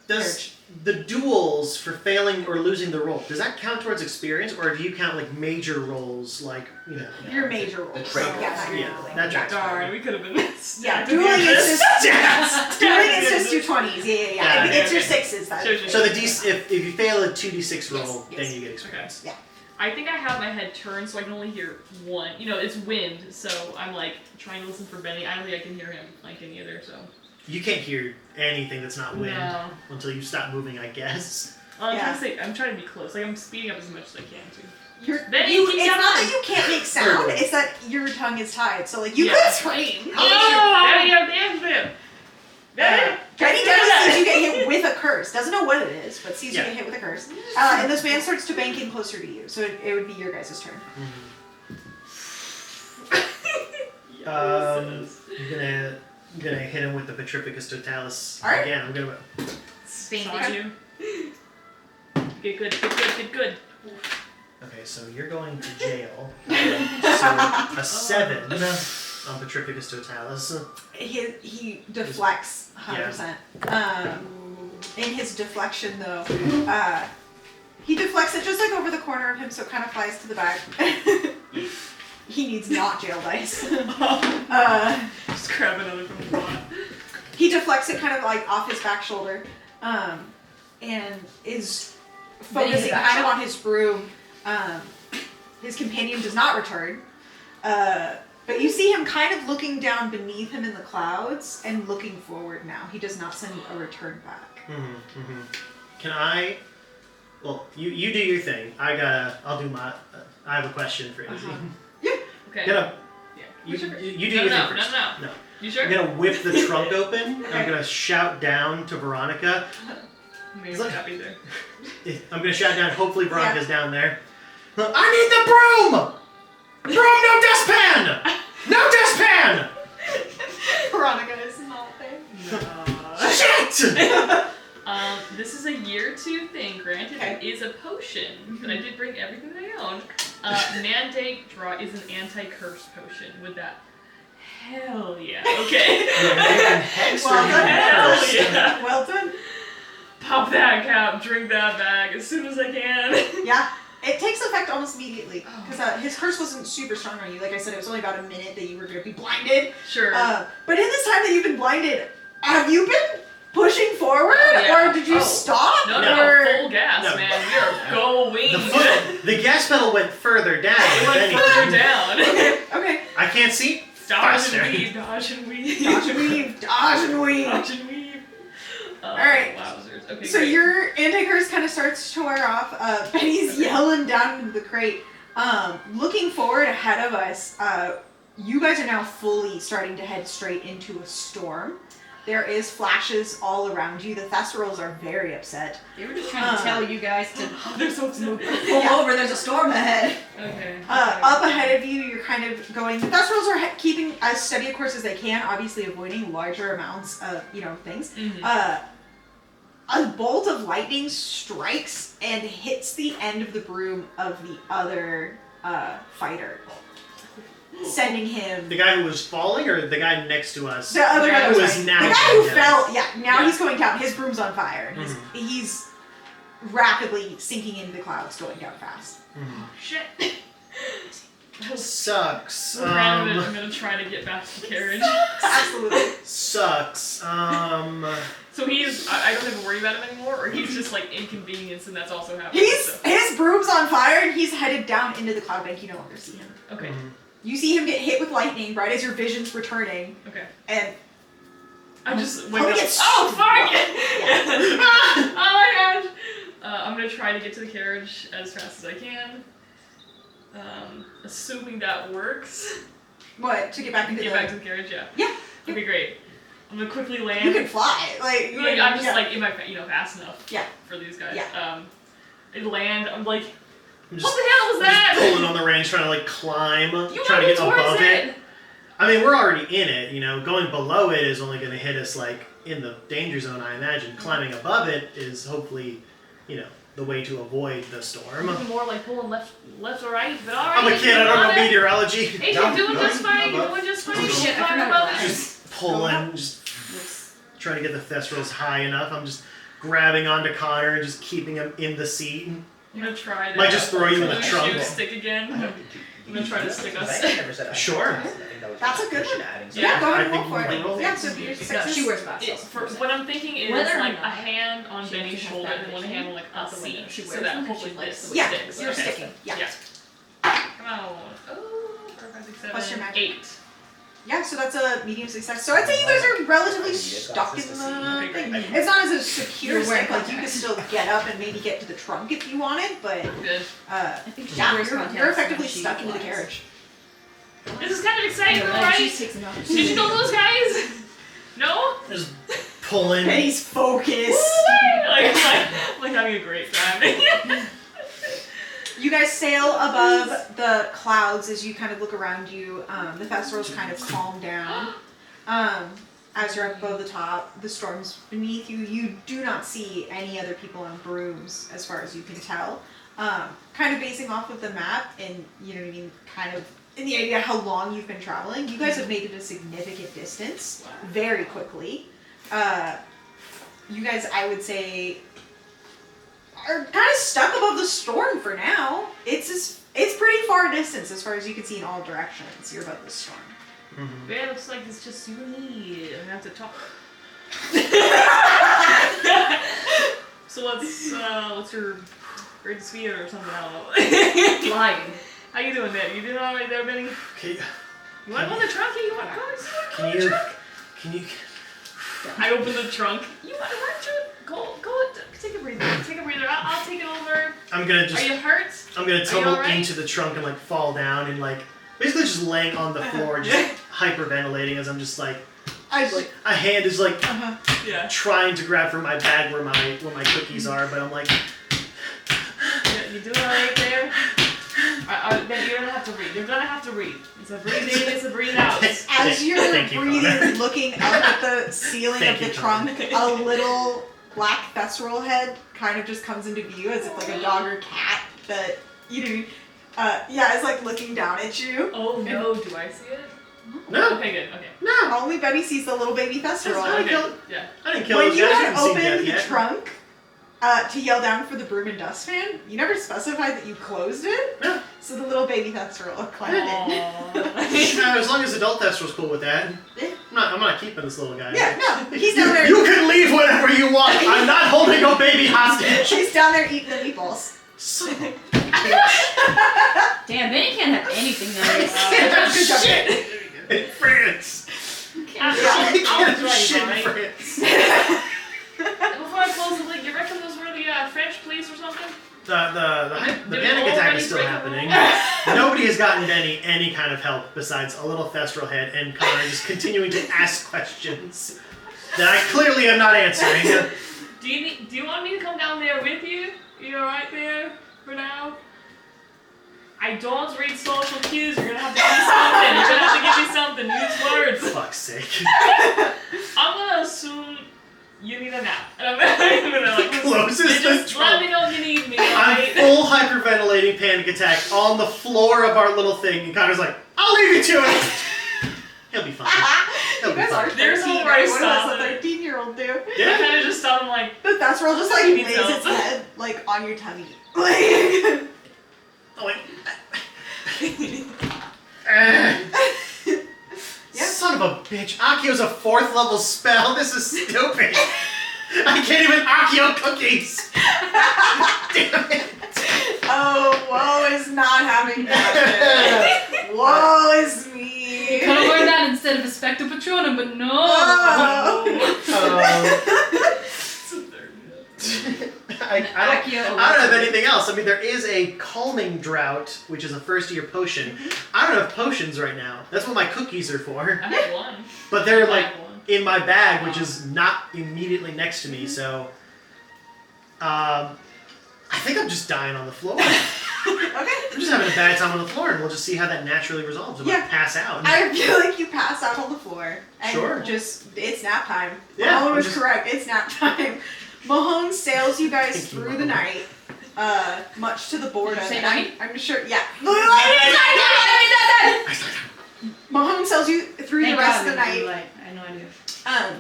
Does the duels for failing or losing the roll, does that count towards experience, or do you count like major rolls, like, you know? Your major rolls. The So, trait yeah, rolls. not your Yeah, rolling. that tracks. Darn, we could have been. Yeah, dueling is just... Dueling is just two. your 20s, yeah. Yeah, It's your okay. 6s. That Sure. So if you fail a 2d6 roll, Yes. then you get experience. Yeah. I think I have my head turned so I can only hear one. You know, it's wind, so I'm like trying to listen for Benny. I don't think I can hear him flanking either, so. You can't hear anything that's not wind No. until you stop moving, I guess. Well, I'm Yeah. trying to say, I'm trying to be close. Like, I'm speeding up as much as I can, too. It's You keep not going. that you can't make sound, it's that your tongue is tied. So, like, you Yeah. could scream. Benny does sees you get hit with a curse. Doesn't know what it is, but sees you Yeah. get hit with a curse. And this man starts to bank in closer to you. So it would be your guys' turn. I'm gonna hit him with the Petrificus totalis Alright. again. I'm gonna. Saw you. Get good. Okay, so you're going to jail. So a 7 on Petrificus totalis. He deflects 100%. In his deflection, though, he deflects it just like over the corner of him, so it kind of flies to the back. He needs not jail dice. Just grab another from the pot. He deflects it kind of like off his back shoulder, and is focusing back kind of shot? on his broom. His companion does not return. But you see him kind of looking down beneath him in the clouds and looking forward now. He does not send a return back. Can I? Well, you do your thing. I'll do my. I have a question for Izzy. Okay. Gonna. Yeah. You do No, your no, thing first. no. You sure? I'm gonna whip the trunk open. And I'm Okay. gonna shout down to Veronica. Maybe Look. not be there. I'm gonna shout down. Hopefully Veronica's down there. I need the broom. Broom, no dustpan. No dustpan. Veronica is not there. Shit. This is a year 2 thing. Granted, Okay. it is a potion, but I did bring everything that I own. Mandate draw is an anti-curse potion. Would that? Hell yeah. Okay. Well done. Hell yeah. Well done. Pop that cap, drink that bag as soon as I can. Yeah. It takes effect almost immediately because his curse wasn't super strong on you. Like I said, it was only about a minute that you were going to be blinded. Sure. But in this time that you've been blinded, have you been pushing forward, Yeah. or did you stop? No, or... full gas, No. man. We are going. The gas pedal went further down. It went if anything. further down. Okay. I can't see. Dodge Faster. and weave, dodge and weave. Dodge and weave. Dodge and weave. Dodge and weave. Alright. Wowzers. Okay, So great. your anti-curse kind of starts to wear off. Benny's yelling down into the crate. Looking forward ahead of us, you guys are now fully starting to head straight into a storm. There is flashes all around you. The Thesserals are very upset. They were just trying to tell you guys to They're so excited. pull over. There's a storm ahead. Okay. Up ahead of you, you're kind of going. The Thesserals are keeping as steady a course as they can, obviously avoiding larger amounts of things. Mhm. A bolt of lightning strikes and hits the end of the broom of the other fighter, sending him. The guy who was falling, or the guy next to us? The other guy who was is the now guy who going down. fell. Yeah, now he's going down. His broom's on fire, and he's rapidly sinking into the clouds, going down fast. Shit. Sucks. I'm gonna try to get back to the carriage. Absolutely. Sucks. So he's, I don't have to worry about him anymore, or he's just like inconvenienced and that's also happening. His broom's on fire, and he's headed down into the cloud bank. You no longer see him. Okay. You see him get hit with lightning right as your vision's returning, Okay. and I just wake Oh, up. yes. Oh fuck! Oh my gosh! I'm gonna try to get to the carriage as fast as I can. Assuming that works. what to get back into Get the back to the carriage, yeah. Yeah. Okay, great. I'm gonna quickly land. You can fly, like I'm just yeah. like, am I fast enough? Yeah. For these guys. Yeah. I land. I'm like, I'm what the hell was that? Pulling on the reins, trying to like climb, You trying to went get towards above it. it. I mean, we're already in it. You know, going below it is only going to hit us like in the danger zone. I imagine climbing above it is hopefully, the way to avoid the storm. Looking more like pulling left or right, but alright. I'm a kid. I don't know meteorology. Hey, you're doing just fine. You're doing just fine. Oh, shit, I Fine forgot above about it. Just pulling, just trying to get the Thesserals high enough. I'm just grabbing onto Connor and just keeping him in the seat. I'm gonna try to. Might just throw you in the Shoot, trunk. Stick again. I'm gonna try to stick us. Sure. That's a good one. Yeah, go ahead I and roll think for you it. can roll. Yeah, so your success. She wears glasses. What I'm thinking is Whether or like not a hand on she Benny's actually has shoulder that and one vision hand on like out a the window. seat, She so wears that them 'cause hopefully she likes this the Yeah, sticks. you're Okay. sticking. Yeah. Come on. Oh, 4, 5, 6, 7, Plus your magic. 8. Yeah, so that's a medium success. So I'd say you guys are relatively stuck in the thing. It's not as a secure You're wearing stick, like you could contacts. still get up and maybe get to the trunk if you wanted, but Good. I think she yeah, wears you're contacts effectively when she stuck into the flies. carriage. This is kind of exciting, Yeah, though, like, she right? takes them off. Did you know those guys? No? Just pulling. And he's focused. like having a great time. You guys sail above the clouds as you kind of look around you. The Thesserals kind of calm down. As you're up above the top, the storm's beneath you. You do not see any other people on brooms, as far as you can tell. Kind of basing off of the map, and you know what I mean, kind of in the idea how long you've been traveling. You guys have made it a significant distance very quickly. You guys, I would say, are kind of stuck above the storm for now. It's pretty far distance as far as you can see in all directions. You're above the storm. Mm-hmm. Yeah, it looks like it's just you and me. I'm gonna have to talk. So what's your greatest fear or something? I don't know. Flying. How you doing, man? You doing all right there, Benny? Okay. You want to go in the trunk? Yeah, you want to go in the trunk? Can you? I open the trunk. You want to run to it? Go. Take a breather. Take a breather. I'll take it over. I'm gonna just. Are you hurt? I'm gonna Are you tumble alright? into the trunk and like fall down and like basically just laying on the floor, just hyperventilating as I'm just like a hand is like Yeah. trying to grab for my bag where my cookies are, but I'm like. Yeah, you doing alright there? Then you don't have to read. You're gonna have to read. It's a breathe in, it's a breathe out. As you're Thank you, breathing, Connor. looking up at the ceiling Thank of the you, trunk, Connor. a little black thestral head kind of just comes into view as if like a dog or cat that is like looking down at you. Oh no, do I see it? No, Okay, good. Okay. no. Only Betty sees the little baby thestral. I didn't kill. Yeah. I didn't kill When those you guys. I had haven't seen death opened the yet. trunk to yell down for the broom and dustpan, you never specified that you closed it. Yeah. So the little baby thestral climbed in. Aww. As long as adult Thestral's cool with that. Yeah. I'm not keeping this little guy. Yeah, no, he's down there. You can leave whenever you want. I'm not holding a baby hostage. He's down there eating the meatballs. Son of a Damn, Benny can't have anything nice. Good job. shit. In France. I'll Can't drive, shit in right? France. Before I close the lid, you reckon those were the French police or something? The Did panic we attack already is still break the happening. rule? Nobody has gotten any kind of help besides a little Thestral head and Connor just continuing to ask questions that I clearly am not answering. Do you want me to come down there with you? You alright there for now? I don't read social cues. You're gonna have to give me something. You're gonna have to give me something. Use words. Fuck's sake. I'm gonna assume you need a nap. And I'm gonna like Closes you the just let me trunk. know if you need me, I'm alright? full hyperventilating panic attack on the floor of our little thing, and Connor's like, I'll leave you to it. He'll be fine. He'll You be guys are fine. There's 13, no worries, right? What does stop a it. 13-year-old do? I Yeah. kinda just thought I'm like, The thestral just like You need lays help. its head like on your tummy. Like Oh, wait. Yeah. Son of a bitch. Akio's a 4th level spell. This is stupid. I can't even Akio cookies. Damn it. oh, woe is not having that. Woe is me. Could have learned that instead of Expecto Patronum, but no. I don't have anything else. I mean, there is a calming drought, which is a first-year potion. I don't have potions right now. That's what my cookies are for. I have one. But they're like I have one. in my bag, which is not immediately next to me. So, I think I'm just dying on the floor. Okay. I'm just having a bad time on the floor, and we'll just see how that naturally resolves. I might Yeah. pass out. I feel like you pass out on the floor. And Sure. it's nap time. Yeah, Mahone I'm was just- correct. It's nap time. Mahone sails you guys Thank you, through the Mahone. night, much to the boredom. Did you say and night? I'm sure, yeah. I Mahone sails you through Thank the rest God, of the night. I had no idea.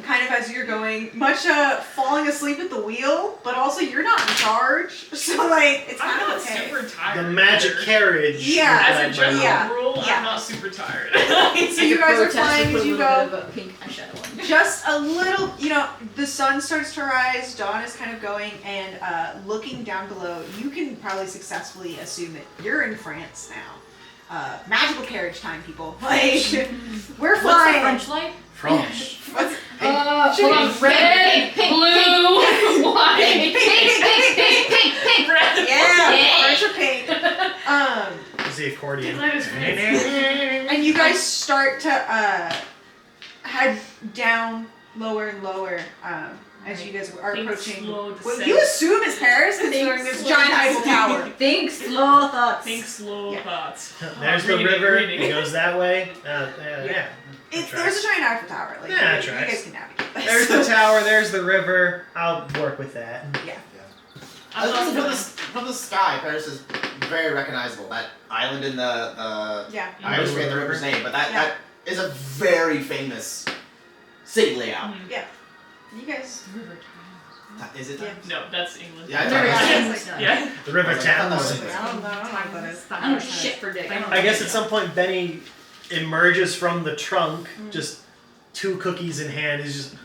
Kind of as you're going, much falling asleep at the wheel, but also you're not in charge, so like it's I'm kind not of okay. super tired. the magic either. carriage. Yeah. As a was general Yeah. rule, Yeah. I'm not super tired. So you guys are Protest flying with as a you little go. bit of a pink eyeshadow on. Just a little, the sun starts to rise, dawn is kind of going, and looking down below, you can probably successfully assume that you're in France now. Magical carriage time, people. Like, we're What's the flying. French light? France. What's Hold on. Red, blue, white. pink? Red. Yeah, French or pink. Is the accordion. Light is red. And you guys start to head down lower and lower as you guys are Think approaching. slow What descent. you assume is Paris, considering Think this slow giant Eiffel Tower. Think slow thoughts. Think slow Yeah. thoughts. There's the Reading, river. reading. It goes that way. Yeah. There's a giant Eiffel Tower. Like, Yeah, you tracks. guys can navigate this. There's the tower. There's the river. I'll work with that. I'm not From gonna- from the sky, Paris is very recognizable. That island in the Yeah. I always forget the river's name, but that is a very famous city layout. You guys. Is it? Yeah. No, that's England. Yeah, I River thought it Thames. was- Yeah. The river I thought that Thames. was I English. don't know what that is. I don't know shit for dick. I guess at some point Benny emerges from the trunk, just 2 cookies in hand. Is just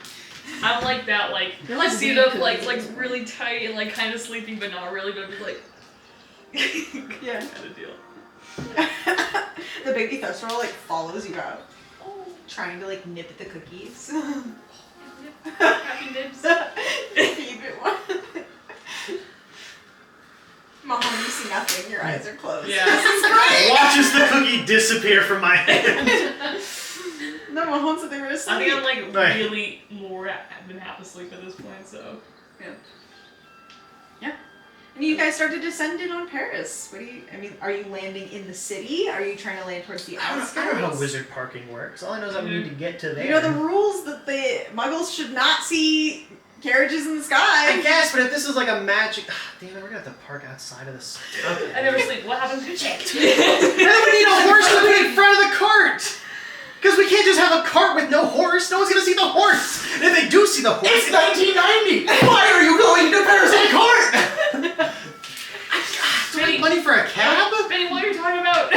I'm like that, like, You're like seat weed up, cookies. like really tight and like kind of sleepy, but not really, but just like Yeah. kind of deal. The baby thestral like follows you out, Oh, trying to like nip at the cookies. happy nibs. Feed it one. Mahon, you see nothing. Your eyes are closed. Yeah. This is great. Watches the cookie disappear from my hand. No, Mahon said they were I asleep. think I'm like Right. really more than half asleep at this point, so. And you guys start to descend in on Paris. What do you? I mean, are you landing in the city? Are you trying to land towards the I outskirts? don't know how wizard parking works. All I know is that we need to get to there. You know the rules that the Muggles should not see carriages in the I sky. guess, but if this was like a magic... Damn it, we're gonna have to park outside of this. Okay. I never sleep. What happened to check? And then we need a horse to put in front of the cart! Because we can't just have a cart with no horse. No one's gonna see the horse. And if they do see the horse... It's 1990! Why are you going to Paris in a cart? Do we have money for a cab? Benny, what are you talking about?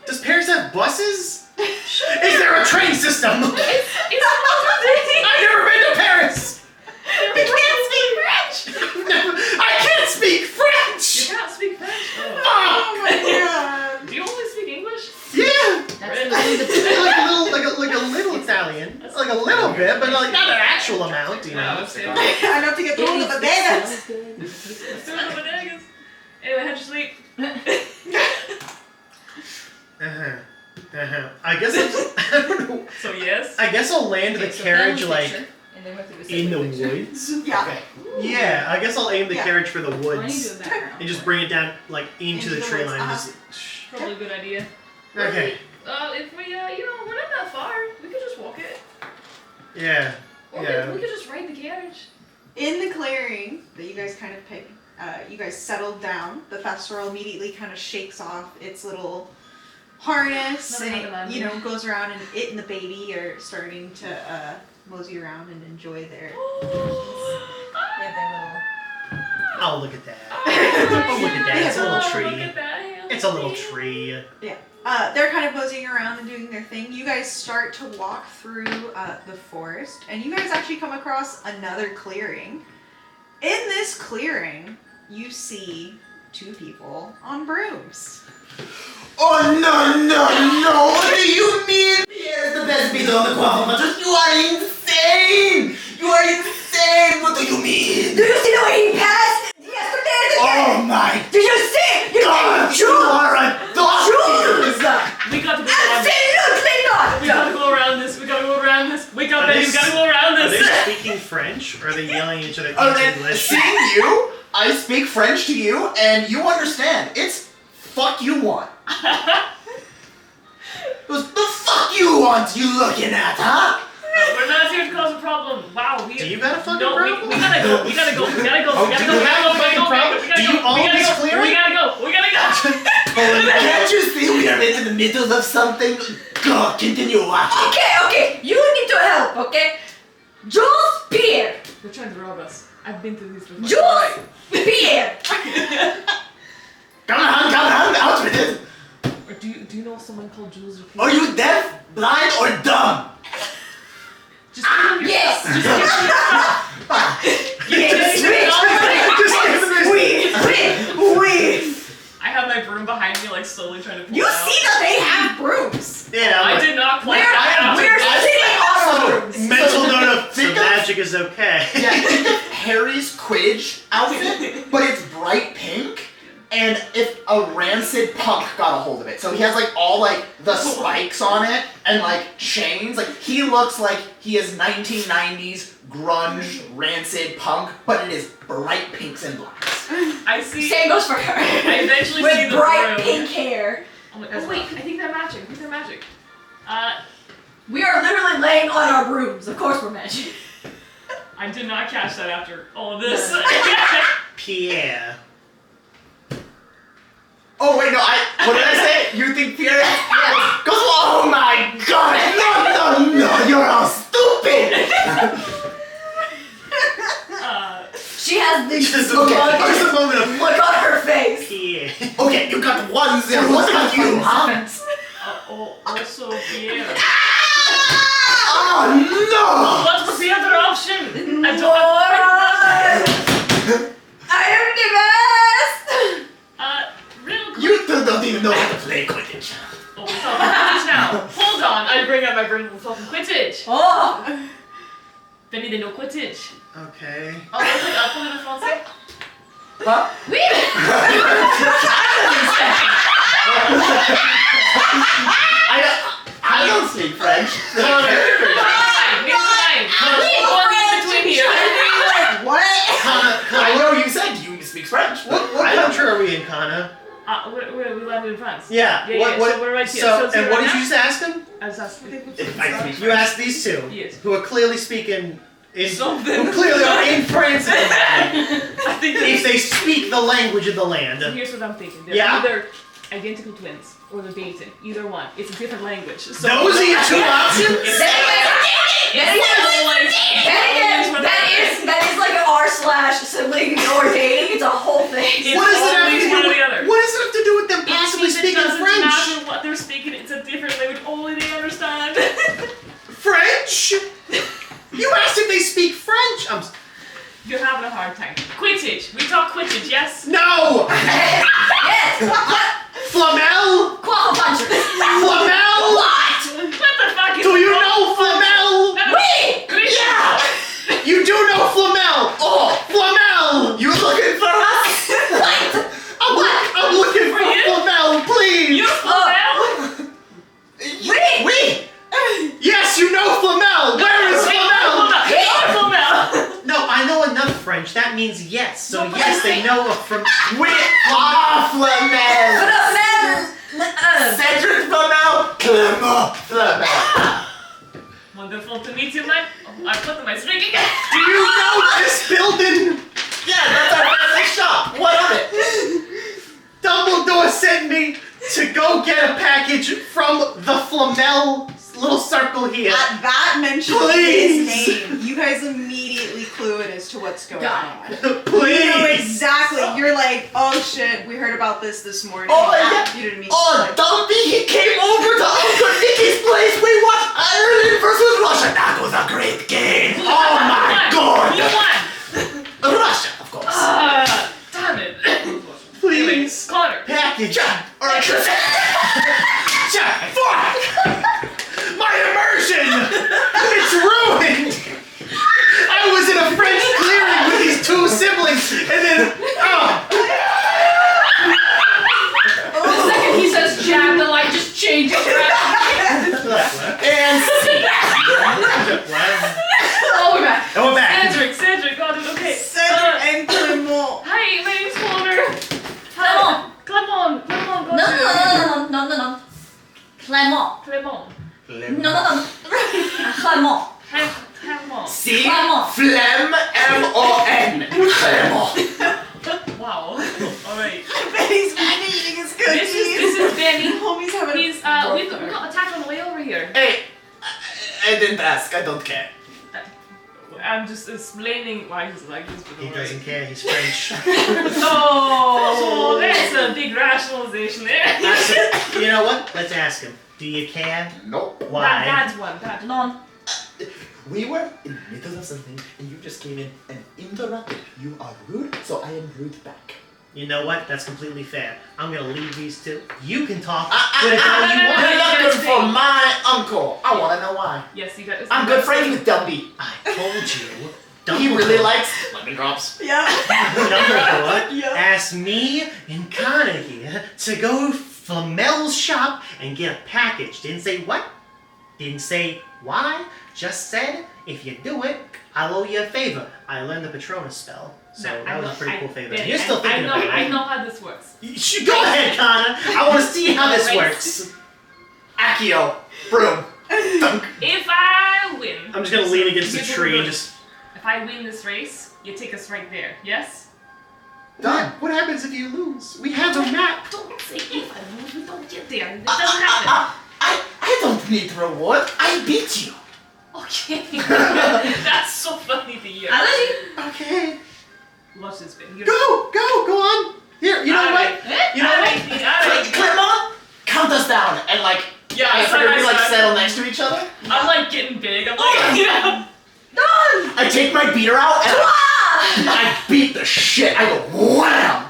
Does Paris have buses? Is there a train system? I've never been to Paris! You can't speak French. I can't speak You French! cannot speak French. Oh my god. Do you only speak English? Yeah! That's literally the like a little Italian. It's like a little bit, but like not an actual amount, you know. Enough to get through the bodegas. Anyway, how'd you sleep? I guess I don't know. So yes. I guess I'll land the carriage like and then we have to do a in the separate picture. woods. Yeah. Okay. Yeah, I guess I'll aim the Yeah. carriage for the I need to woods do a background. and just bring it down like into Into the the tree woods, line. uh-huh. Just... Probably a good idea. Okay. If we, we're not that far. We could just walk it. Yeah. Or Yeah. we could just ride the carriage. In the clearing that you guys kind of pick, you guys settled down. The Thestral immediately kind of shakes off its little harness Nothing and happened it, on me. goes around, and it and the baby are starting to mosey around and enjoy their. They have their Oh, look at that. Oh, look at that. It's a little Look tree. at that. It's a little tree. They're kind of moseying around and doing their thing. You guys start to walk through the forest, and you guys actually come across another clearing. In this clearing, you see two people on brooms. Oh no, what do you mean? Yes, the best beat on the quaffle. You are insane! You are insane! What do you mean? Do you see the way he passed yesterday? Oh my Did you see? god! You are a dog! We got to go around this. Absolutely not! We gotta go around this. We gotta go around this. Wake up, Are Benny. they We gotta go around Are they this. speaking French or are they yelling at each other Oh, in then English? seeing you, I speak French to you, and you understand. It's fuck you want. It was the fuck you want you looking at, huh? We're not here to cause a problem. Wow, we. Do you got a fucking no, problem? We gotta go. We gotta go. We gotta go. Oh, We gotta do go. you We have gotta a go. We fucking gotta problem? go. We gotta Do go. you own We gotta this go. clearing? We gotta go. We gotta go. Can't you see we are in the middle of something? Go, continue watching. Okay, you need to help, okay? Jules Pierre! They're trying to rob us. I've been through these before. Jules Pierre! Come on, out with it. Or do you know someone called Jules or Peter? Are you deaf, blind, or dumb? Just give them your Yes! Just give them Wait! I have my broom behind me, like slowly trying to pull You it out. see that they have brooms? Yeah, I look. did not plan We're- that out. we're sitting on our brooms. Mental note of so Think of- magic is okay. Yeah, think of Harry's Quidditch outfit, but it's bright pink. And if a rancid punk got a hold of it, so he has like all like the spikes on it and like chains, like he looks like he is 1990s grunge rancid punk, but it is bright pinks and blacks. I see. Same goes for her. I eventually see With the bright broom. pink hair. Oh, wait, I think they're matching. I think they're magic. We are literally laying on our brooms. Of course we're magic. I did not catch that after all of this. Pierre. Oh wait, no, what did I say? You think Pierre? Yeah. Goes, oh my god, no, you're all stupid! She has the Just a look moment of on her face. Pierre. Okay, you got 1-0, what about you, huh? Also, Pierre. Oh What was the other option? I I am the best! real no! quick. You two don't even know how to play Quidditch. Oh, we thought talking Quidditch now. Hold on, I bring up my brain. We're talking Quidditch. Oh! Benny, they know Quidditch. Okay. Oh, let's look up for the Francais. Huh? Oui! I don't speak French. Name between here. What? I know you said you speak French. What country are we in, Kana? We landed in France. Yeah. Yeah, so we're right here. So, So and what right did now- you just ask him? I was asking. If I speak You asked these two, Yes. who are clearly speaking in Something. who clearly are in France. I think If they speak the language of the land. So here's what I'm thinking. They're Yeah? either identical twins or they're dating. Either one. It's a different language. So Those are your two options? That is like r/sibling or dating. It's a whole thing. It's What does it have always to one do or with, the other. what does it have to do with them It possibly means it speaking doesn't French? matter what they're speaking. It's a different language. Only they understand. French? You asked if they speak French. You're having a hard time. Quidditch. We talk Quidditch, yes? No! Yes! Flamel? Quaffle puncher! Flamel? What? What the fuck is Do you know Flamel? Oui! Quidditch. You do know Flamel! Oh, Flamel! You looking for us? What? I'm looking for you? Flamel, please! You Flamel? Oui! Yes, you know Flamel! Where is Flamel? Flamel. No, I know enough French. That means yes. So No, but yes, I they know from Flamel! Cedric Flamel! Clement Flamel! Wonderful to meet you, man. Oh, I put my string again. Do you know this building? Yeah, that's our family shop. What of it? Dumbledore sent me to go get a package from the Flamel little circle here. At that mention of Please. his name, you guys immediately clue in as to what's going on. Please. You know exactly. You're like, oh shit, we heard about this morning. Oh, yeah. You know what I mean? Oh, Like, Dumpy, he came over to Uncle Nicky's place. We watched Ireland versus Russia. That was a great game. Oh my Who god. won? Russia, of course. Damn it. Please. Anyways, Connor. Package. Or I should say, Fuck! My immersion! It's ruined! I was in a French clearing with these two siblings, and then, The second he says Jack, the light just changes. and Oh, we're back. And we're back. Cedric, got it, okay. Cedric and Clement. Hi, my name's Connor. Clement. Clement, got No, it. no. Clement. Clement. No. Clement. Clement. C. Clement. Flem M-O-N. Clement. Wow. Alright. Benny's been eating his cookies. This is Benny. Homie's having He's, we got attacked on the way over here. Hey, I didn't ask. I don't care. I'm just explaining why he's like this. He doesn't care, he's French. Oh, so that's a big rationalization there. You know what? Let's ask him. Do you care? Nope. Why? That's one. That Non. We were in the middle of something and you just came in and interrupted. You are rude, so I am rude back. You know what? That's completely fair. I'm gonna leave these two. You can talk I- with it all you I- want. You're you looking guys for think- my uncle. I want to know why. Yes, you got. I'm good friends with Dumby. I told you. He really likes lemon drops. Yeah. Dumbledore Yeah. asked me and Connor here to go to Flamel's shop and get a package. Didn't say what? Didn't say why. Just said, if you do it, I'll owe you a favor. I learned the Patronus spell. So that was a pretty cool favor. You're still thinking about it. I know how this works. Go ahead, Connor. I want to see how this works. Accio. Broom. Dunk. If I win, I'm just gonna lean against the you tree go- and just... If I win this race, you take us right there. Yes. Done. What happens if you lose? We have a map. Don't say if I lose, we don't get there. It doesn't happen. I don't need reward. I beat you. Okay. That's so funny to hear. Okay. Watch this bit. Go on. Here, you know what? You know what? Clement, count us down and like. Yeah, I so figured we like I- settle next to each other. I'm like getting big. I'm like, yeah. I take my beater out and I beat the shit. I go wham.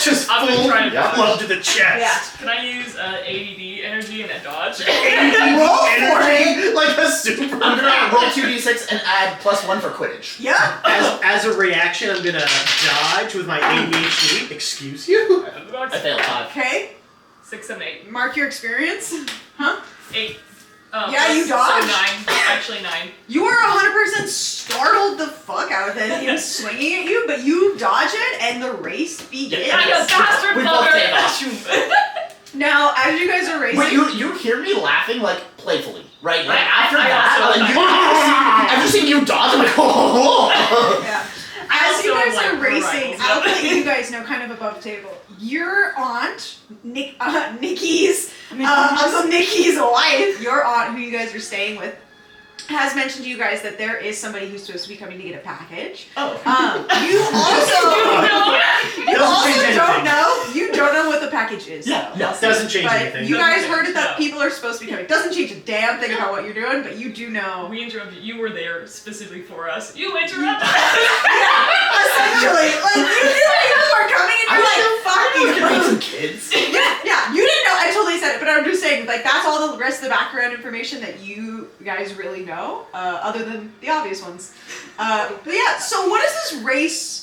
Just I'm gonna full try to dodge. club to the chest. Yeah. Can I use ADD energy and a dodge? Roll for Energy like a super. I'm gonna roll 2d6 and add +1 for Quidditch. Yeah. As a reaction, I'm gonna dodge with my ADHD. Excuse you. I failed 5. Okay. 6, 7, 8. Mark your experience. Huh? 8. Yeah, you dodged. So 9. Actually 9. You were 100% startled the fuck out of him swinging at you, but you dodge it and the race begins. Yeah, you bastard We both take bugger! Now, as you guys are racing, Wait, you hear me laughing like playfully, right? Like I- after I that, also like, laugh. I've just seen you dodge. I'm like, oh. yeah. As you also guys like are racing, rivals. I'll let you guys know kind of above table. Your aunt, Nikki's, Uncle Nikki's wife, your aunt who you guys are staying with, has mentioned to you guys that there is somebody who's supposed to be coming to get a package. Oh. You also change don't anything. know. You don't know what the package is. Yeah, no. Doesn't change But anything. you guys heard it No. that people are supposed to be coming. Doesn't change a damn thing about what you're doing, but you do know. We interrupted. You were there specifically for us. You interrupted. Essentially, like you knew people were coming, and you're like, "Fuck I was gonna make you." some kids. Yeah, you didn't know. I totally said it, but I'm just saying, like that's all the rest of the background information that you guys really know, other than the obvious ones. But yeah, so what is this race?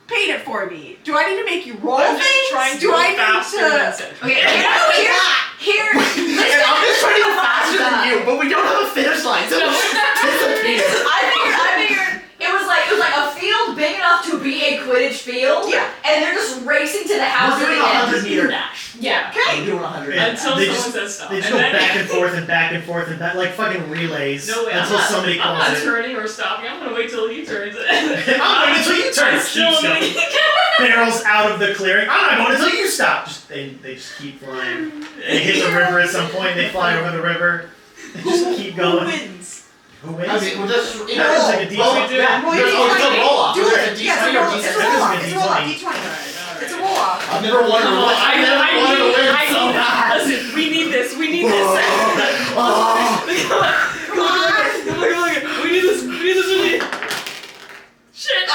Paint it for me. Do I need to make you roll I'm just things? trying to Do go I faster need than to? Cedric. Okay, Here. And I'm just trying to go faster than you, but we don't have a finish line, so No, we just disappear. I figured it was like a field big enough to be a Quidditch field. Yeah. And they're just racing to the house We're doing at a the end. 100-meter dash. Yeah. Okay. We're doing 100 Yeah. Until They someone just- says stop. They just And go then- back and forth and back and forth and back, like fucking relays. No way. until somebody I'm calls not it. turning or stopping. I'm gonna wait till he turns it. I'm waiting until you turn. I'm still Keep waiting. going. Barrels out of the clearing. I'm not going until you stop. They just keep flying. They hit the river at some point. They fly over the river. They just keep Who going. wins? Who wins? I mean, we'll just roll. Yeah, it's like a D20. Roll. Yeah. Roll There's your always D20. a roll off. Do Whether it. it's a Yeah, D20 or it's a D6. roll off. It's It's a a roll off. D20. D20. It's a roll off. I've never wanted to Come win. on, I've never wanted to win so bad. Listen, we need this. We need this. Oh. Come on. We need this. We need this. We need Shit.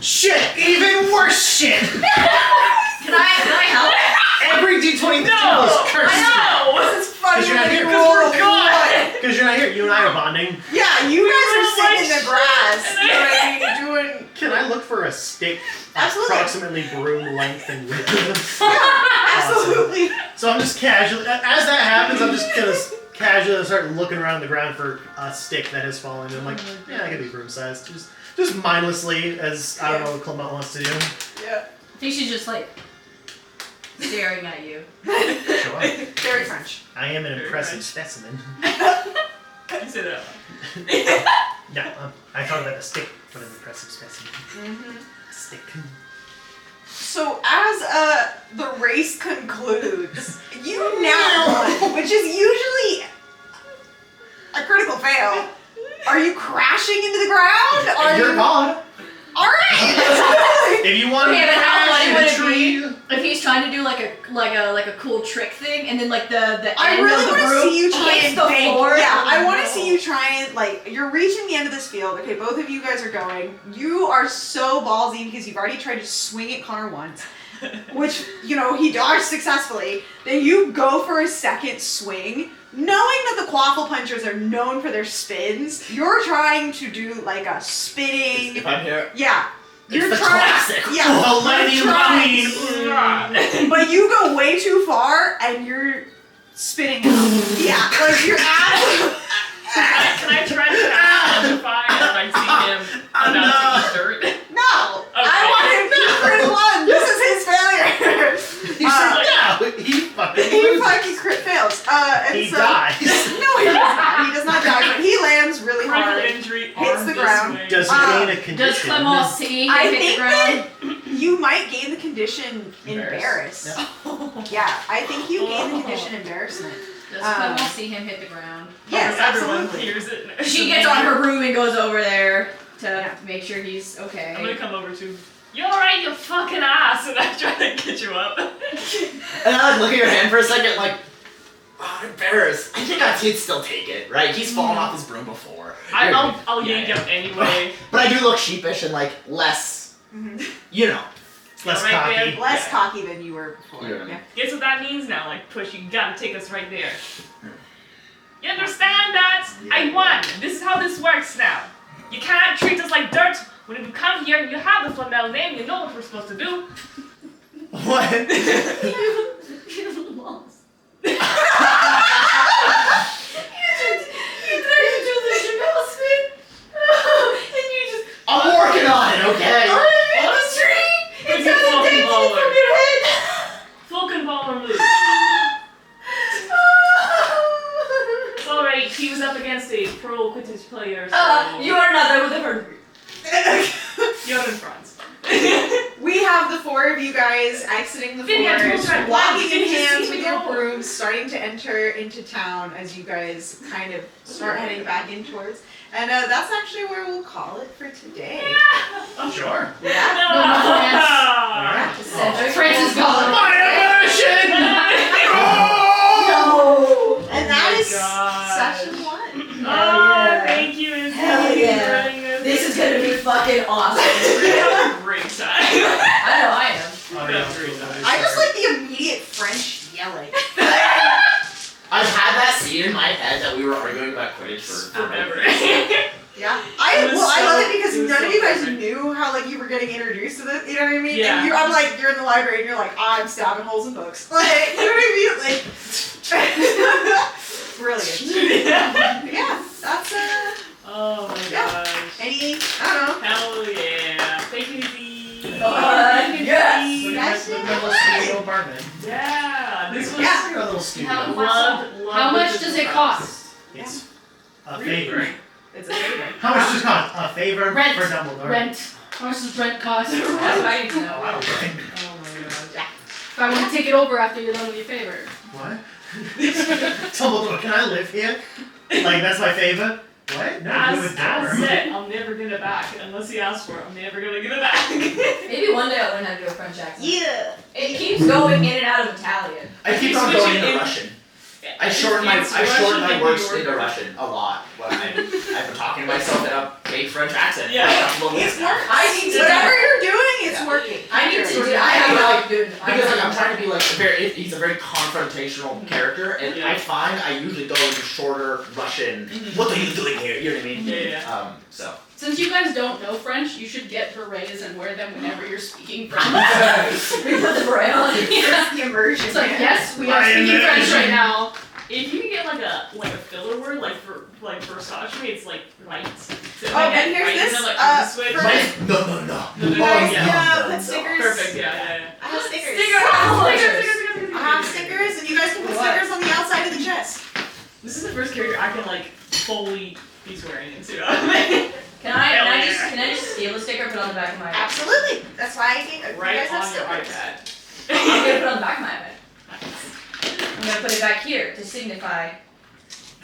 Shit! Even worse shit! Can I help? Every D20 No. that is cursed. I know. This is funny. Because you're not when here. you Because roll we're gone. Because you're not here. You and I are bonding. Yeah, you guys are were sitting in like the grass. shit. You know what I mean? Doing. Can I look for a stick Absolutely. approximately broom length and width? Absolutely. So I'm just casually, as that happens, I'm just gonna casually start looking around the ground for a stick that has fallen. And I'm like, yeah, that could be broom sized. Just mindlessly, as I don't know what Clement wants to do. Yeah. I think she's just like staring at you. Sure. Very French. I am an Very impressive nice. specimen. You say that. Yeah, I thought about a stick, but an impressive specimen. Mm-hmm. Stick. So as the race concludes, you now won, which is usually a critical fail. Are you crashing into the ground? Are You're you? gone. All right. If you want to Okay, but how crash funny in would a it tree, be if he's trying to do like a cool trick thing, and then like the I end really of the want to broom see you try hits and the bank. floor? Yeah, I want to No. see you try and like. You're reaching the end of this field. Okay, both of you guys are going. You are so ballsy because you've already tried to swing at Connor once, which he dodged successfully. Then you go for a second swing, knowing that the quaffle punchers are known for their spins. You're trying to do like a spinning. If I'm here. Yeah. It's You're the trying. classic. Yeah. the Millennium trying. Queen. But you go way too far and you're spinning out. Yeah, like you're at. Can I try to identify if I see him about to eat dirt? No! I want him to crit one! This is his failure! He said, no, he fucking He loses. fucking crit fails. And He so, dies. No, he does not. He does not die, but he lands really Critical hard. injury. Hits arm the this ground. way. Does he gain a condition? Does Clement see him I hit the think ground? that you might gain the condition Embarrass. embarrass. Yeah, I think you gain the condition embarrassment. Does Clement see him hit the ground? Yes, Everyone absolutely. hears it. She gets on her broom and goes over there to Yeah. make sure he's okay. I'm gonna come over to. You alright, you fucking ass, and I try to get you up. And I look at your hand for a second, like, oh, I'm embarrassed. I think he'd still take it, right? He's fallen off his broom before. I'll yank Yeah. up anyway. But I do look sheepish and like less You know. Less Right cocky. there. Less cocky than you were before. Yeah. Guess what that means now? Like, push, you gotta take us right there. You understand that? I won. This is how this works now. You can't treat us like dirt. When you come here and you have the Flamel name, you know what we're supposed to do. What? You lost. You tried to do the Chanel spin. And you just. I'm working on it, okay? On the tree! It's got a dancing from your head! Falcon baller move. It's alright, he was up against a pro Quidditch player, so You are not there with the herd. you're in front. We have the four of you guys exiting the Vinny, I told forest, you I'd walking walk. in Did you hands see with me your go? brooms, starting to enter into town as you guys kind of start heading back in towards. And that's actually where we'll call it for today. Sure. Yeah. Alright. Francis gone. My immersion! No! And that Oh my is God. session 1. Oh, thank you, Izzy. Hell yeah. for running This is gonna be fucking awesome. We're gonna have a great time. I know I am. Oh, yeah. I just like the immediate French yelling. I've had that scene in my head that we were arguing about Quidditch for Forever. Yeah, It was I love it so- because it was none so of you guys perfect. knew how like you were getting introduced to this. You know what I mean? Yeah. And I'm like, you're in the library and you're like, I'm stabbing holes in books. Like, you know what I mean? Like, brilliant. Yeah, that's Oh my Yeah. gosh. any I don't know. Hell yeah. Thank you, Izzy. Yes. Look That's at it. my little studio apartment. Yeah. This was Look at our little studio. How- love. How much does it cost? It's a favor. It's a favor. How much does it cost? A favor Rent. for Dumbledore. Rent. How much does rent cost? That's what I need to Oh, know. I don't rent. Oh my gosh. If I want to take it over after you're done with your favor. What? Dumbledore, can I live here? Like, that's my favor? What? No, you As would said, I'll never get it back unless he asks for it. I'm never gonna get it back. Maybe one day I'll learn how to do a French accent. Yeah. It keeps going in and out of Italian. I keep He's on going switching into in- Russian. I shorten my Russian words New into York Russian a lot when I've been talking to myself in a fake French accent. Yeah. It's working. I need to Whatever do you're doing, it's Yeah. working. I need to do I I have, have like, to do Because like I'm trying to be like he's a very confrontational character, and Yeah. I find I usually go into shorter Russian. What are you doing here? You know what I mean? Yeah. So. Since you guys don't know French, you should get berets and wear them whenever you're speaking French. We put the beret on. Yeah. The immersion. It's like, man. yes, we are I speaking French imagine. right now. If you can get like a filler word like for misogyny, it's like right. So if Oh, I get and here's right, this, then like uh, switch. for- No. No, You guys yeah. put stickers. Perfect. Yeah. I have stickers. Stickers. I have stickers, and you guys can put What? stickers on the outside of the chest. This is the first character I can like fully be swearing into. Can I just steal a sticker and put it on the back of my iPad? Absolutely. That's why you right guys have on your stickers. iPad. I'm gonna put it on the back of my iPad. I'm gonna put it back here to signify.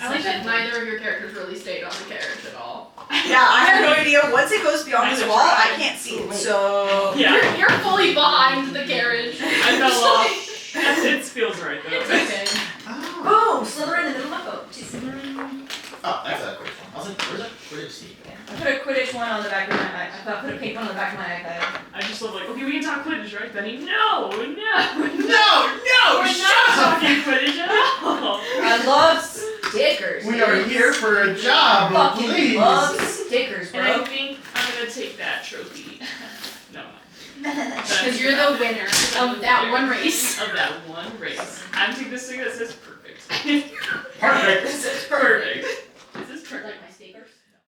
I like that neither of your characters really stayed on the carriage at all. Yeah, I have no idea. Once it goes beyond I this know, wall, I right? can't see it. So Yeah. You're fully behind the carriage. I fell off. It feels right though. It's okay. boom. Slither in the middle of my boat. Oh, that's a Quidditch one. I was like, where's that Quidditch scene? I put a Quidditch one on the back of my iPad. I put a pink one on the back of my iPad. I just love like, okay, we can talk Quidditch, right, Benny? No. No, We're not talking Quidditch at all. I love stickers. We are here for a job, Fucking please. love stickers, And I bro. think I'm gonna take that trophy. No. Because you're the winner of that one race. Of that one race. I'm taking this thing that says perfect. Perfect. This is perfect.